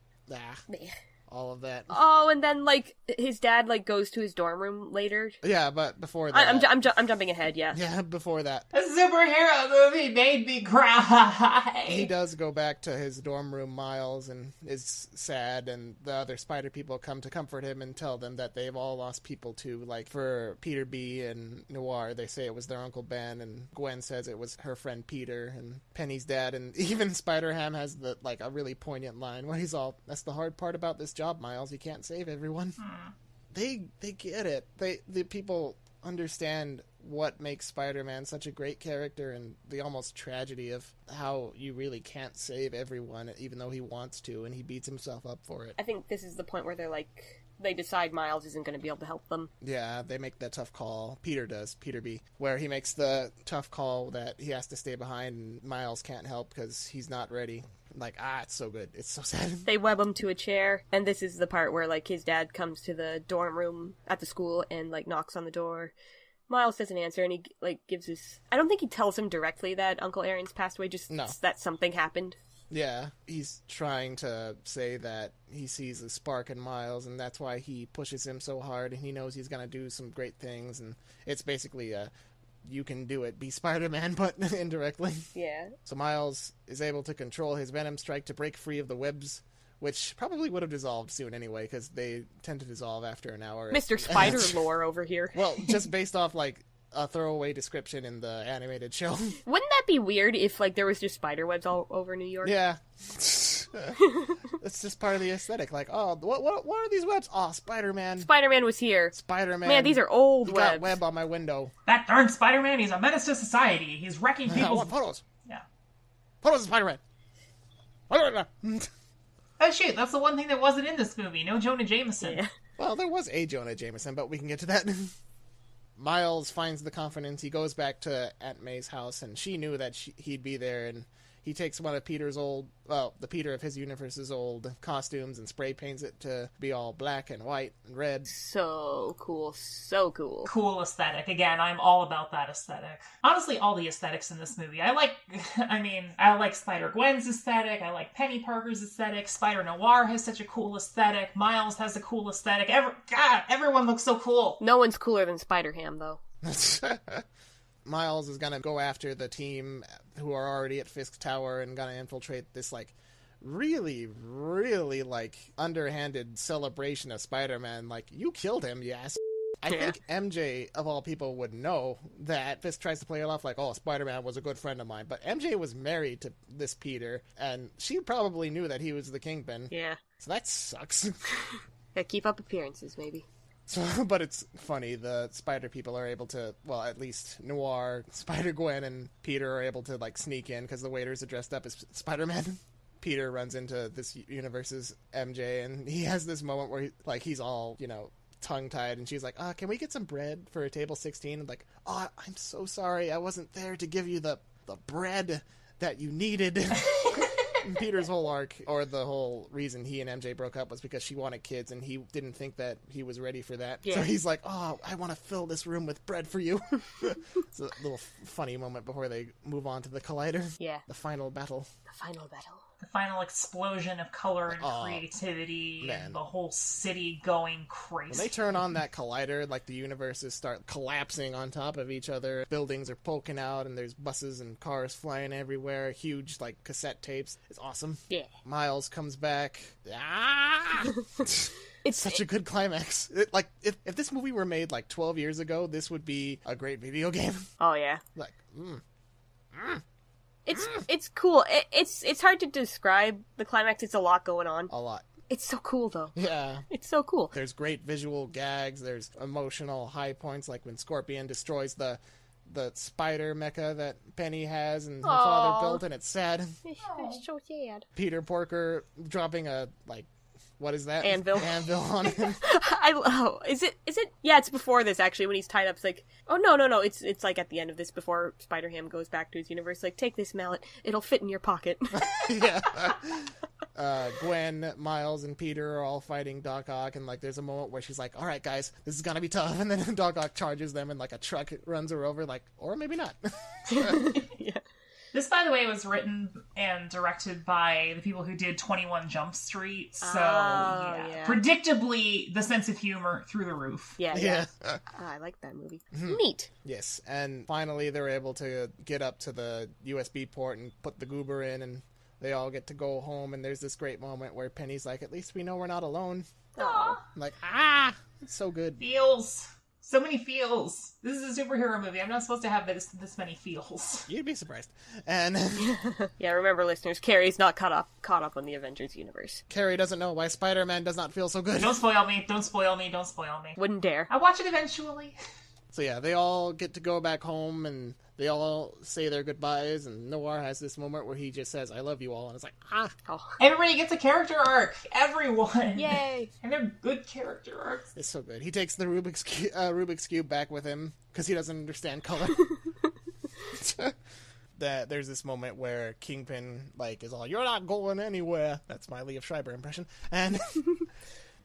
all of that. Oh, and then like his dad like goes to his dorm room later. Yeah, but before that, I'm jumping ahead. Yeah. Yeah, before that, a superhero movie made me cry. he does go back to his dorm room, Miles, and is sad. And the other Spider people come to comfort him and tell them that they've all lost people too. Like for Peter B and Noir, they say it was their Uncle Ben, and Gwen says it was her friend Peter and Penny's dad. And even Spider-Ham has a really poignant line where he's all, "That's the hard part about this job, Miles. You can't save everyone." They get it. The people understand what makes Spider-Man such a great character, and the almost tragedy of how you really can't save everyone, even though he wants to, and he beats himself up for it. I think this is the point where they decide Miles isn't going to be able to help them. Yeah, they make that tough call. Peter does, Peter B, where he makes the tough call that he has to stay behind and Miles can't help because he's not ready. Like, it's so good. It's so sad. They web him to a chair, and this is the part where, like, his dad comes to the dorm room at the school and, like, knocks on the door. Miles doesn't answer, and he, like, gives his... I don't think he tells him directly that Uncle Aaron's passed away, just that something happened. Yeah, he's trying to say that he sees a spark in Miles, and that's why he pushes him so hard, and he knows he's gonna do some great things, and it's basically you can do it, be Spider-Man, but indirectly. Yeah. So Miles is able to control his Venom strike to break free of the webs, which probably would have dissolved soon anyway, because they tend to dissolve after an hour. Mr. Spider lore over here. Well, just based off, like, a throwaway description in the animated show. Wouldn't that be weird if, like, there was just spider webs all over New York? Yeah. It's just part of the aesthetic. Like, oh, what are these webs? Oh, Spider-Man. Spider-Man was here. Spider-Man. Man, these are old he webs. Got web on my window. That darn Spider-Man, he's a menace to society. He's wrecking I people's... want photos. Yeah. Photos of Spider-Man. Oh, shoot, that's the one thing that wasn't in this movie. No Jonah Jameson. Yeah. Well, there was a Jonah Jameson, but we can get to that. Miles finds the confidence. He goes back to Aunt May's house, and she knew that he'd be there, and he takes one of Peter's the Peter of his universe's old costumes and spray paints it to be all black and white and red. So cool. So cool. Cool aesthetic. Again, I'm all about that aesthetic. Honestly, all the aesthetics in this movie. I like Spider-Gwen's aesthetic. I like Penny Parker's aesthetic. Spider-Noir has such a cool aesthetic. Miles has a cool aesthetic. Everyone looks so cool. No one's cooler than Spider-Ham, though. Miles is gonna go after the team who are already at Fisk Tower and gonna infiltrate this, like, really, really, like, underhanded celebration of Spider-Man. Like, you killed him, yes. I think MJ, of all people, would know that Fisk tries to play it off like, oh, Spider-Man was a good friend of mine. But MJ was married to this Peter, and she probably knew that he was the Kingpin. Yeah. So that sucks. Yeah, keep up appearances, maybe. So, but it's funny, the Spider people are able to, well, at least Noir, Spider-Gwen, and Peter are able to, like, sneak in because the waiters are dressed up as Spider-Man. Peter runs into this universe's MJ, and he has this moment where he's all, tongue-tied, and she's like, can we get some bread for table 16? And like, I'm so sorry, I wasn't there to give you the bread that you needed. Peter's whole arc, or the whole reason he and MJ broke up, was because she wanted kids, and he didn't think that he was ready for that. Yeah. So he's like, I want to fill this room with bread for you. It's a little funny moment before they move on to the Collider. Yeah. The final battle. The final explosion of color and creativity, and the whole city going crazy. When they turn on that collider, like, the universes start collapsing on top of each other. Buildings are poking out, and there's buses and cars flying everywhere. Huge, like, cassette tapes. It's awesome. Yeah. Miles comes back. It's such a good climax. If this movie were made, like, 12 years ago, this would be a great video game. Oh, yeah. Like, It's cool. It's hard to describe the climax. It's a lot going on. A lot. It's so cool, though. Yeah. It's so cool. There's great visual gags. There's emotional high points, like when Scorpion destroys the the spider mecha that Penny has and her Aww. father built, and it's sad. It's so sad. Peter Porker dropping a, like, what is that? Anvil. Anvil on him. Is it? Yeah, it's before this, actually, when he's tied up. It's like, oh, no. It's like at the end of this, before Spider-Ham goes back to his universe. Like, take this mallet. It'll fit in your pocket. Yeah. Gwen, Miles, and Peter are all fighting Doc Ock, and, like, there's a moment where she's like, all right, guys, this is gonna be tough, and then Doc Ock charges them, and, like, a truck runs her over, like, or maybe not. Yeah. This, by the way, was written and directed by the people who did 21 Jump Street, so, yeah. Predictably, the sense of humor through the roof. Yeah. I like that movie. Neat. Yes, and finally they're able to get up to the USB port and put the goober in, and they all get to go home, and there's this great moment where Penny's like, at least we know we're not alone. Aww. I'm like, it's so good. Feels. So many feels. This is a superhero movie. I'm not supposed to have this many feels. You'd be surprised. And yeah, remember, listeners, Carrie's not caught up on the Avengers universe. Carrie doesn't know why Spider-Man does not feel so good. Don't spoil me. Don't spoil me. Don't spoil me. Wouldn't dare. I'll watch it eventually. So yeah, they all get to go back home, and they all say their goodbyes, and Noir has this moment where he just says, I love you all, and it's like, Oh. Everybody gets a character arc. Everyone. Yay. And they're good character arcs. It's so good. He takes the Rubik's Cube back with him, because he doesn't understand color. That there's this moment where Kingpin, like, is all, you're not going anywhere. That's my Liev Schreiber impression. And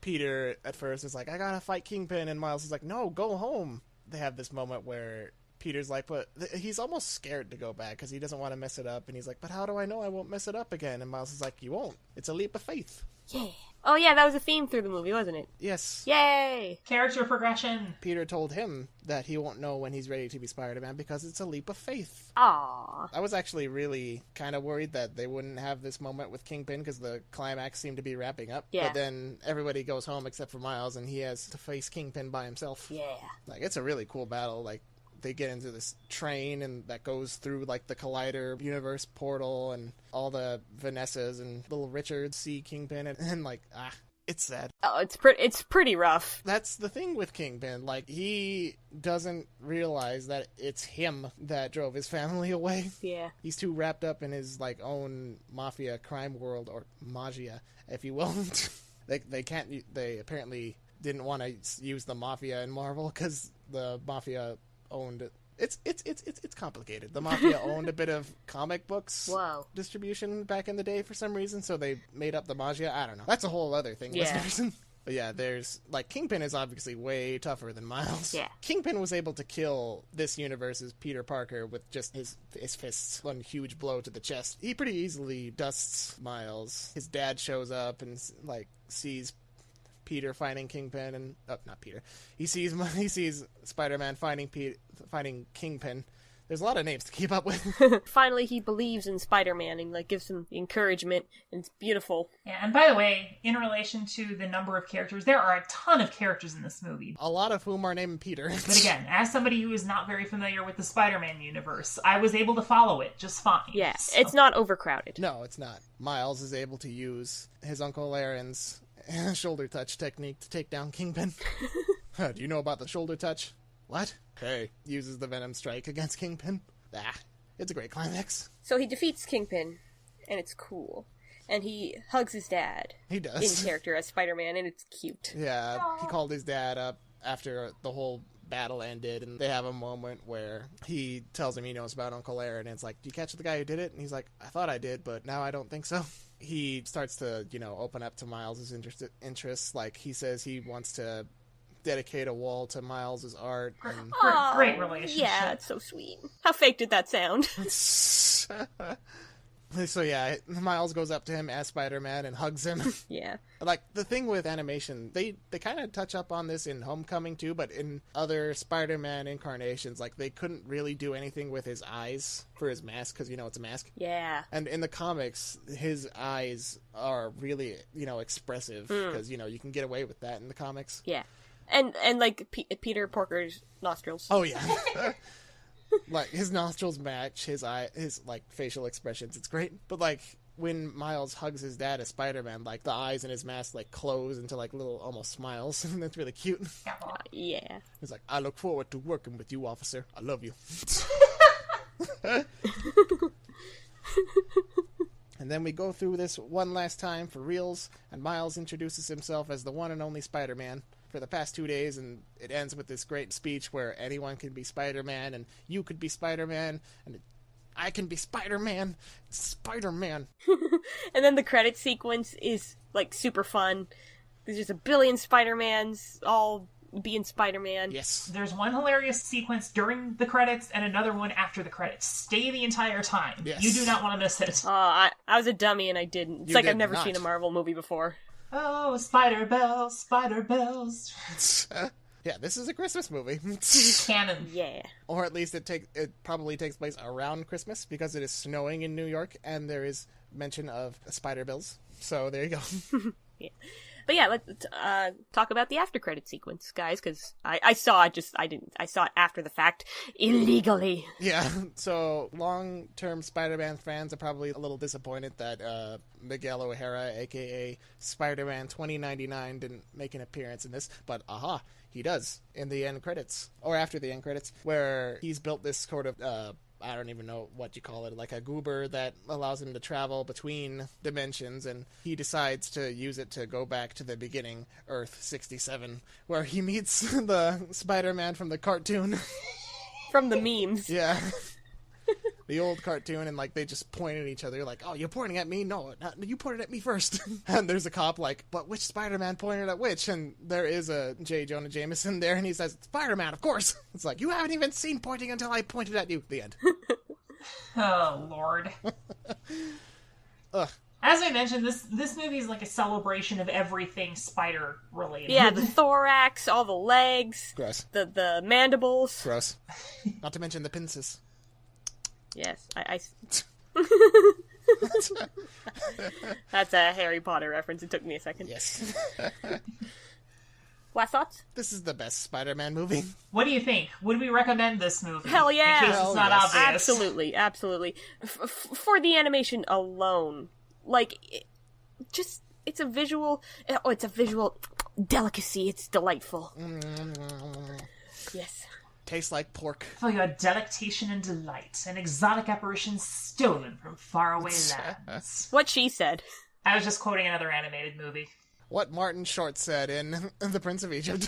Peter, at first, is like, I gotta fight Kingpin, and Miles is like, no, go home. They have this moment where Peter's like, but he's almost scared to go back because he doesn't want to mess it up, and he's like, but how do I know I won't mess it up again? And Miles is like, you won't. It's a leap of faith. Yeah. Oh yeah, that was a theme through the movie, wasn't it? Yes. Yay! Character progression. Peter told him that he won't know when he's ready to be Spider-Man because it's a leap of faith. Aww. I was actually really kind of worried that they wouldn't have this moment with Kingpin because the climax seemed to be wrapping up. Yeah. But then everybody goes home except for Miles, and he has to face Kingpin by himself. Yeah. Like, it's a really cool battle. Like, they get into this train and that goes through, like, the Collider universe portal, and all the Vanessas and little Richard see Kingpin, and like, it's sad. Oh, it's pretty rough. That's the thing with Kingpin. Like, he doesn't realize that it's him that drove his family away. Yeah. He's too wrapped up in his, like, own mafia crime world, or magia, if you will. They apparently didn't want to use the mafia in Marvel because the mafia owned it's complicated. The mafia owned a bit of comic books distribution back in the day for some reason, so they made up the magia. I don't know. That's a whole other thing, listeners. But yeah, there's, like, Kingpin is obviously way tougher than Miles. Yeah. Kingpin was able to kill this universe's Peter Parker with just his fists, one huge blow to the chest. He pretty easily dusts Miles. His dad shows up and, like, sees Peter fighting Kingpin, and not Peter. He sees Spider-Man fighting Kingpin. There's a lot of names to keep up with. Finally, he believes in Spider-Man and, like, gives him encouragement, and it's beautiful. Yeah, and by the way, in relation to the number of characters, there are a ton of characters in this movie. A lot of whom are named Peter. But again, as somebody who is not very familiar with the Spider-Man universe, I was able to follow it just fine. Yeah, so. It's not overcrowded. No, it's not. Miles is able to use his Uncle Aaron's shoulder touch technique to take down Kingpin. Do you know about the shoulder touch? What? Hey, uses the Venom Strike against Kingpin. It's a great climax. So he defeats Kingpin, and it's cool. And he hugs his dad. He does. In character as Spider-Man, and it's cute. Yeah, he called his dad up after the whole battle ended, and they have a moment where he tells him he knows about Uncle Aaron, and it's like, do you catch the guy who did it? And he's like, I thought I did, but now I don't think so. He starts to, open up to Miles' interests. Like, he says he wants to dedicate a wall to Miles' art. And... Great relationship. Yeah, it's so sweet. How fake did that sound? So yeah, Miles goes up to him as Spider-Man and hugs him. Yeah. Like, the thing with animation, they kind of touch up on this in Homecoming too, but in other Spider-Man incarnations, like, they couldn't really do anything with his eyes for his mask, because, it's a mask. Yeah. And in the comics, his eyes are really, expressive, because, you can get away with that in the comics. Yeah. And like, Peter Porker's nostrils. Oh, yeah. Like, his nostrils match his like, facial expressions. It's great. But, like, when Miles hugs his dad as Spider-Man, like the eyes in his mask like close into like little almost smiles, and that's really cute. Yeah. He's like, I look forward to working with you, officer. I love you. And then we go through this one last time for reals, and Miles introduces himself as the one and only Spider-Man for the past 2 days, and it ends with this great speech where anyone can be Spider-Man, and you could be Spider-Man, and I can be Spider-Man. Spider-Man. And then the credit sequence is, like, super fun. There's just a billion Spider-Mans all being Spider-Man. Yes. There's one hilarious sequence during the credits and another one after the credits. Stay the entire time. Yes. You do not want to miss it. I was a dummy and I didn't. It's You like did I've never not. seen a Marvel movie before. Oh, Spider Bells, Spider Bells. Yeah, this is a Christmas movie. Canon. Yeah. Or at least it probably takes place around Christmas because it is snowing in New York and there is mention of Spider Bills. So there you go. Yeah. But yeah, let's talk about the after credit sequence, guys, because I saw it, I saw it after the fact, illegally. Yeah, so long-term Spider-Man fans are probably a little disappointed that Miguel O'Hara, aka Spider-Man 2099, didn't make an appearance in this, but aha, he does in the end credits, or after the end credits, where he's built this sort of I don't even know what you call it, like a goober that allows him to travel between dimensions, and he decides to use it to go back to the beginning, Earth 67, where he meets the Spider-Man from the cartoon. From the memes. Yeah. The old cartoon, and like they just point at each other like, oh, you're pointing at me? No, you pointed at me first. And there's a cop like, but which Spider-Man pointed at which? And there is a J. Jonah Jameson there, and he says, Spider-Man, of course. It's like, you haven't even seen pointing until I pointed at you. The end. Oh, Lord. Ugh. As I mentioned, this movie is like a celebration of everything spider related. Yeah, the thorax, all the legs, Gross. the mandibles. Gross. Not to mention the pincers. Yes, That's a Harry Potter reference. It took me a second. Yes. Last thoughts? This is the best Spider-Man movie. What do you think? Would we recommend this movie? Hell yeah! In case Hell it's not yes. obvious. Absolutely, absolutely. For the animation alone, like, it's a visual delicacy. It's delightful. Yes. Tastes like pork. For your delectation and delight, an exotic apparition stolen from faraway lands. What she said. I was just quoting another animated movie. What Martin Short said in The Prince of Egypt.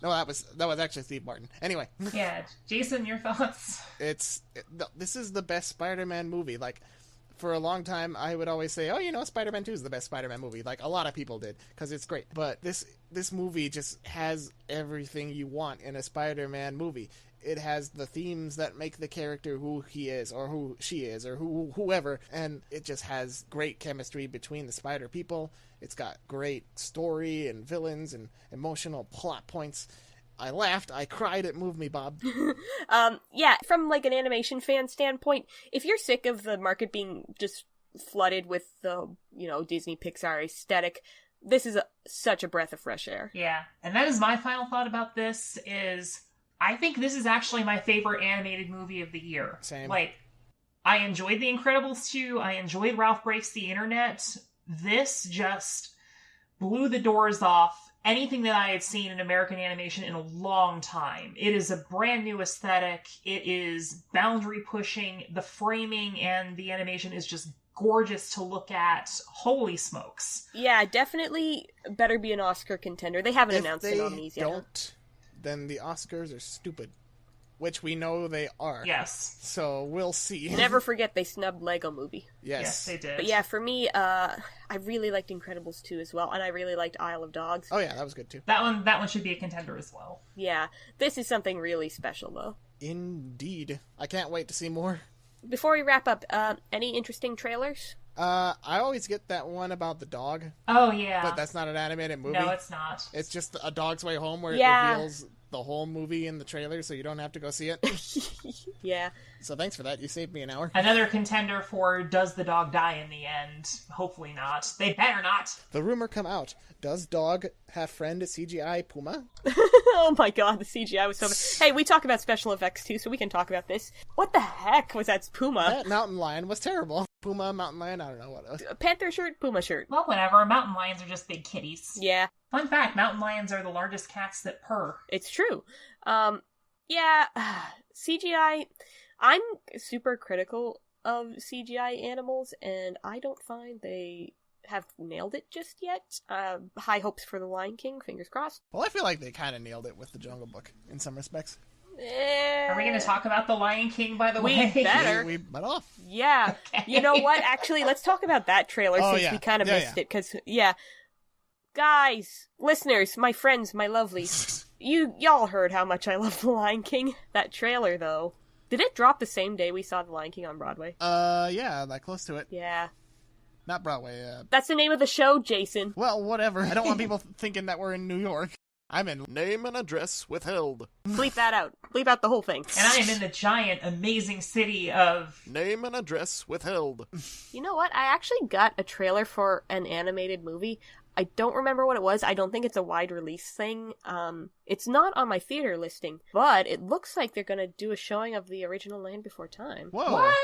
No, that was actually Steve Martin. Anyway. Yeah, Jason, your thoughts? This is the best Spider-Man movie. Like, for a long time, I would always say, oh, Spider-Man 2 is the best Spider-Man movie. Like, a lot of people did, because it's great. But this movie just has everything you want in a Spider-Man movie. It has the themes that make the character who he is, or who she is, or whoever, and it just has great chemistry between the Spider people. It's got great story and villains and emotional plot points. I laughed, I cried, it moved me, Bob. Yeah, from like an animation fan standpoint, if you're sick of the market being just flooded with the, Disney Pixar aesthetic, this is such a breath of fresh air. Yeah, and that is my final thought about this is I think this is actually my favorite animated movie of the year. Same. Like, I enjoyed The Incredibles 2, I enjoyed Ralph Breaks the Internet. This just blew the doors off anything that I had seen in American animation in a long time. It is a brand new aesthetic. It is boundary pushing. The framing and the animation is just gorgeous to look at. Holy smokes. Yeah, definitely better be an Oscar contender. They haven't announced the nominees yet. If they don't, then the Oscars are stupid. Which we know they are. Yes. So we'll see. Never forget they snubbed Lego Movie. Yes, they did. But yeah, for me, I really liked Incredibles 2 as well, and I really liked Isle of Dogs. Oh yeah, that was good too. That one should be a contender as well. Yeah, this is something really special, though. Indeed. I can't wait to see more. Before we wrap up, any interesting trailers? I always get that one about the dog. Oh, yeah. But that's not an animated movie. No, it's not. It's just A Dog's Way Home, where it reveals the whole movie in the trailer, so you don't have to go see it. Yeah. So thanks for that. You saved me an hour. Another contender for does the dog die in the end? Hopefully not. They better not. The rumor come out. Does dog have friend CGI Puma? Oh my god, the CGI was so bad. Hey, we talk about special effects too, so we can talk about this. What the heck was that Puma? That mountain lion was terrible. Puma, mountain lion, I don't know what it was. Panther shirt, Puma shirt. Well, whatever. Mountain lions are just big kitties. Yeah. Fun fact, mountain lions are the largest cats that purr. It's true. Yeah, CGI, I'm super critical of CGI animals, and I don't find they have nailed it just yet. High hopes for The Lion King, fingers crossed. Well, I feel like they kind of nailed it with The Jungle Book, in some respects. Are we going to talk about The Lion King, by the way? We better. We butt off. Yeah. Okay. You know what? Actually, let's talk about that trailer since we kind of missed it. Because, guys, listeners, my friends, my lovelies, y'all heard how much I love The Lion King. That trailer, though. Did it drop the same day we saw The Lion King on Broadway? Yeah, that close to it. Yeah. Not Broadway. That's the name of the show, Jason. Well, whatever. I don't want people thinking that we're in New York. I'm in Name and Address Withheld. Bleep that out. Bleep out the whole thing. And I am in the giant, amazing city of... Name and Address Withheld. You know what? I actually got a trailer for an animated movie. I don't remember what it was. I don't think it's a wide release thing. It's not on my theater listing, but it looks like they're gonna do a showing of the original Land Before Time. Whoa. What?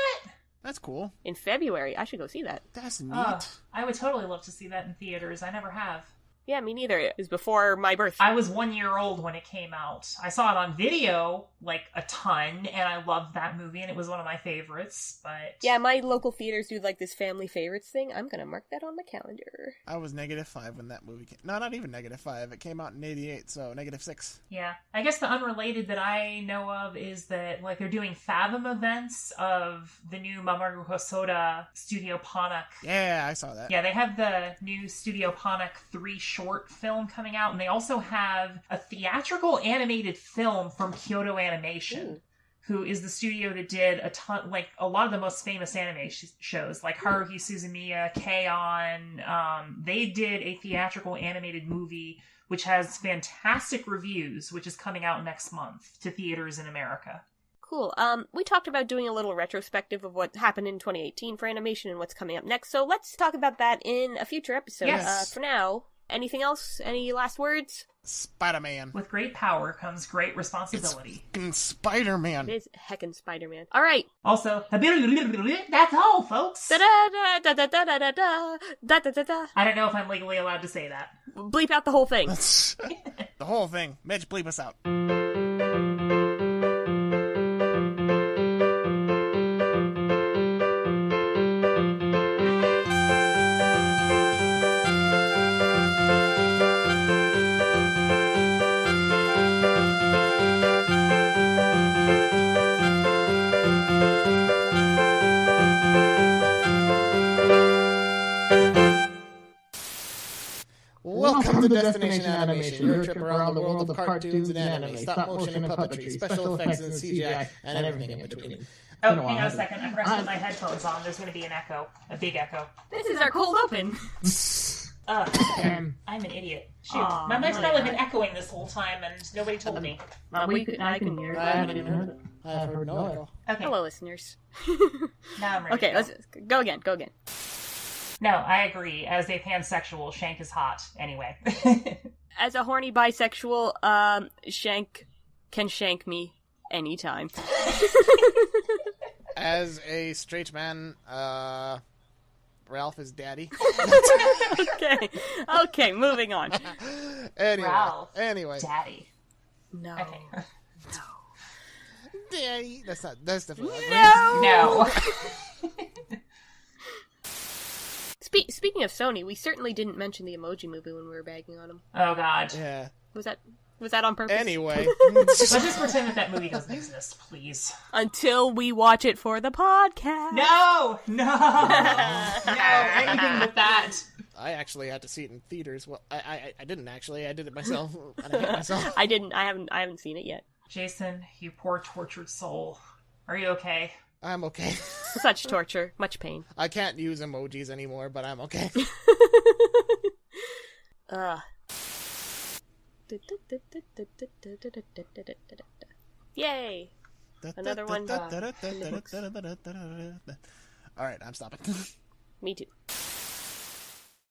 That's cool. In February. I should go see that. That's neat. I would totally love to see that in theaters. I never have. Yeah, me neither. It was before my birth. I was 1 year old when it came out. I saw it on video, like, a ton, and I loved that movie, and it was one of my favorites, but... Yeah, my local theaters do, like, this family favorites thing. I'm gonna mark that on my calendar. I was -5 when that movie came... No, not even -5. It came out in 88, so -6. Yeah. I guess the unrelated that I know of is that, like, they're doing Fathom events of the new Mamoru Hosoda Studio Ponoc. Yeah, I saw that. Yeah, they have the new Studio Ponoc 3 short film coming out, and they also have a theatrical animated film from Kyoto Animation, who is the studio that did a lot of the most famous anime shows, like Haruhi Suzumiya, K-On! They did a theatrical animated movie which has fantastic reviews, which is coming out next month to theaters in America. Cool. We talked about doing a little retrospective of what happened in 2018 for animation and what's coming up next, so let's talk about that in a future episode. Yes. For now, anything else? Any last words? Spider-Man. With great power comes great responsibility. It's Spider-Man. It is heckin' Spider-Man. All right. Also, that's all, folks. Da da da da da da da da da da da da. I don't know if I'm legally allowed to say that. Bleep out the whole thing. The whole thing. Mitch, bleep us out. Welcome to Destination Animation, your trip around the world of cartoons and anime, stop motion and puppetry, special effects and CGI, and everything in between. Oh, hang on a second. I forgot to put my headphones on. There's going to be an echo. A big echo. This is our cold open. I'm an idiot. Shoot. My mic's probably been echoing this whole time, and nobody told me. I can hear it. I haven't even heard it. I have heard no echo. Okay. Hello, listeners. Now I'm ready. Okay, let's go again. Go again. No, I agree. As a pansexual, Shank is hot. Anyway. As a horny bisexual, Shank can shank me anytime. As a straight man, Ralph is daddy. Okay, moving on. Anyway, Ralph, daddy. No. Okay. No. Daddy. That's definitely No. Speaking of Sony, we certainly didn't mention the Emoji Movie when we were bagging on them. Oh, God. Yeah. Was that on purpose? Anyway. Let's just pretend that movie doesn't exist, please. Until we watch it for the podcast. No! Anything but that. I actually had to see it in theaters. Well, I didn't actually. I did it myself. And I hate myself. I didn't. I haven't seen it yet. Jason, you poor tortured soul. Are you okay? I'm okay. Such torture, much pain. I can't use emojis anymore, but I'm okay. Yay! Another one. Alright, I'm stopping. Me too.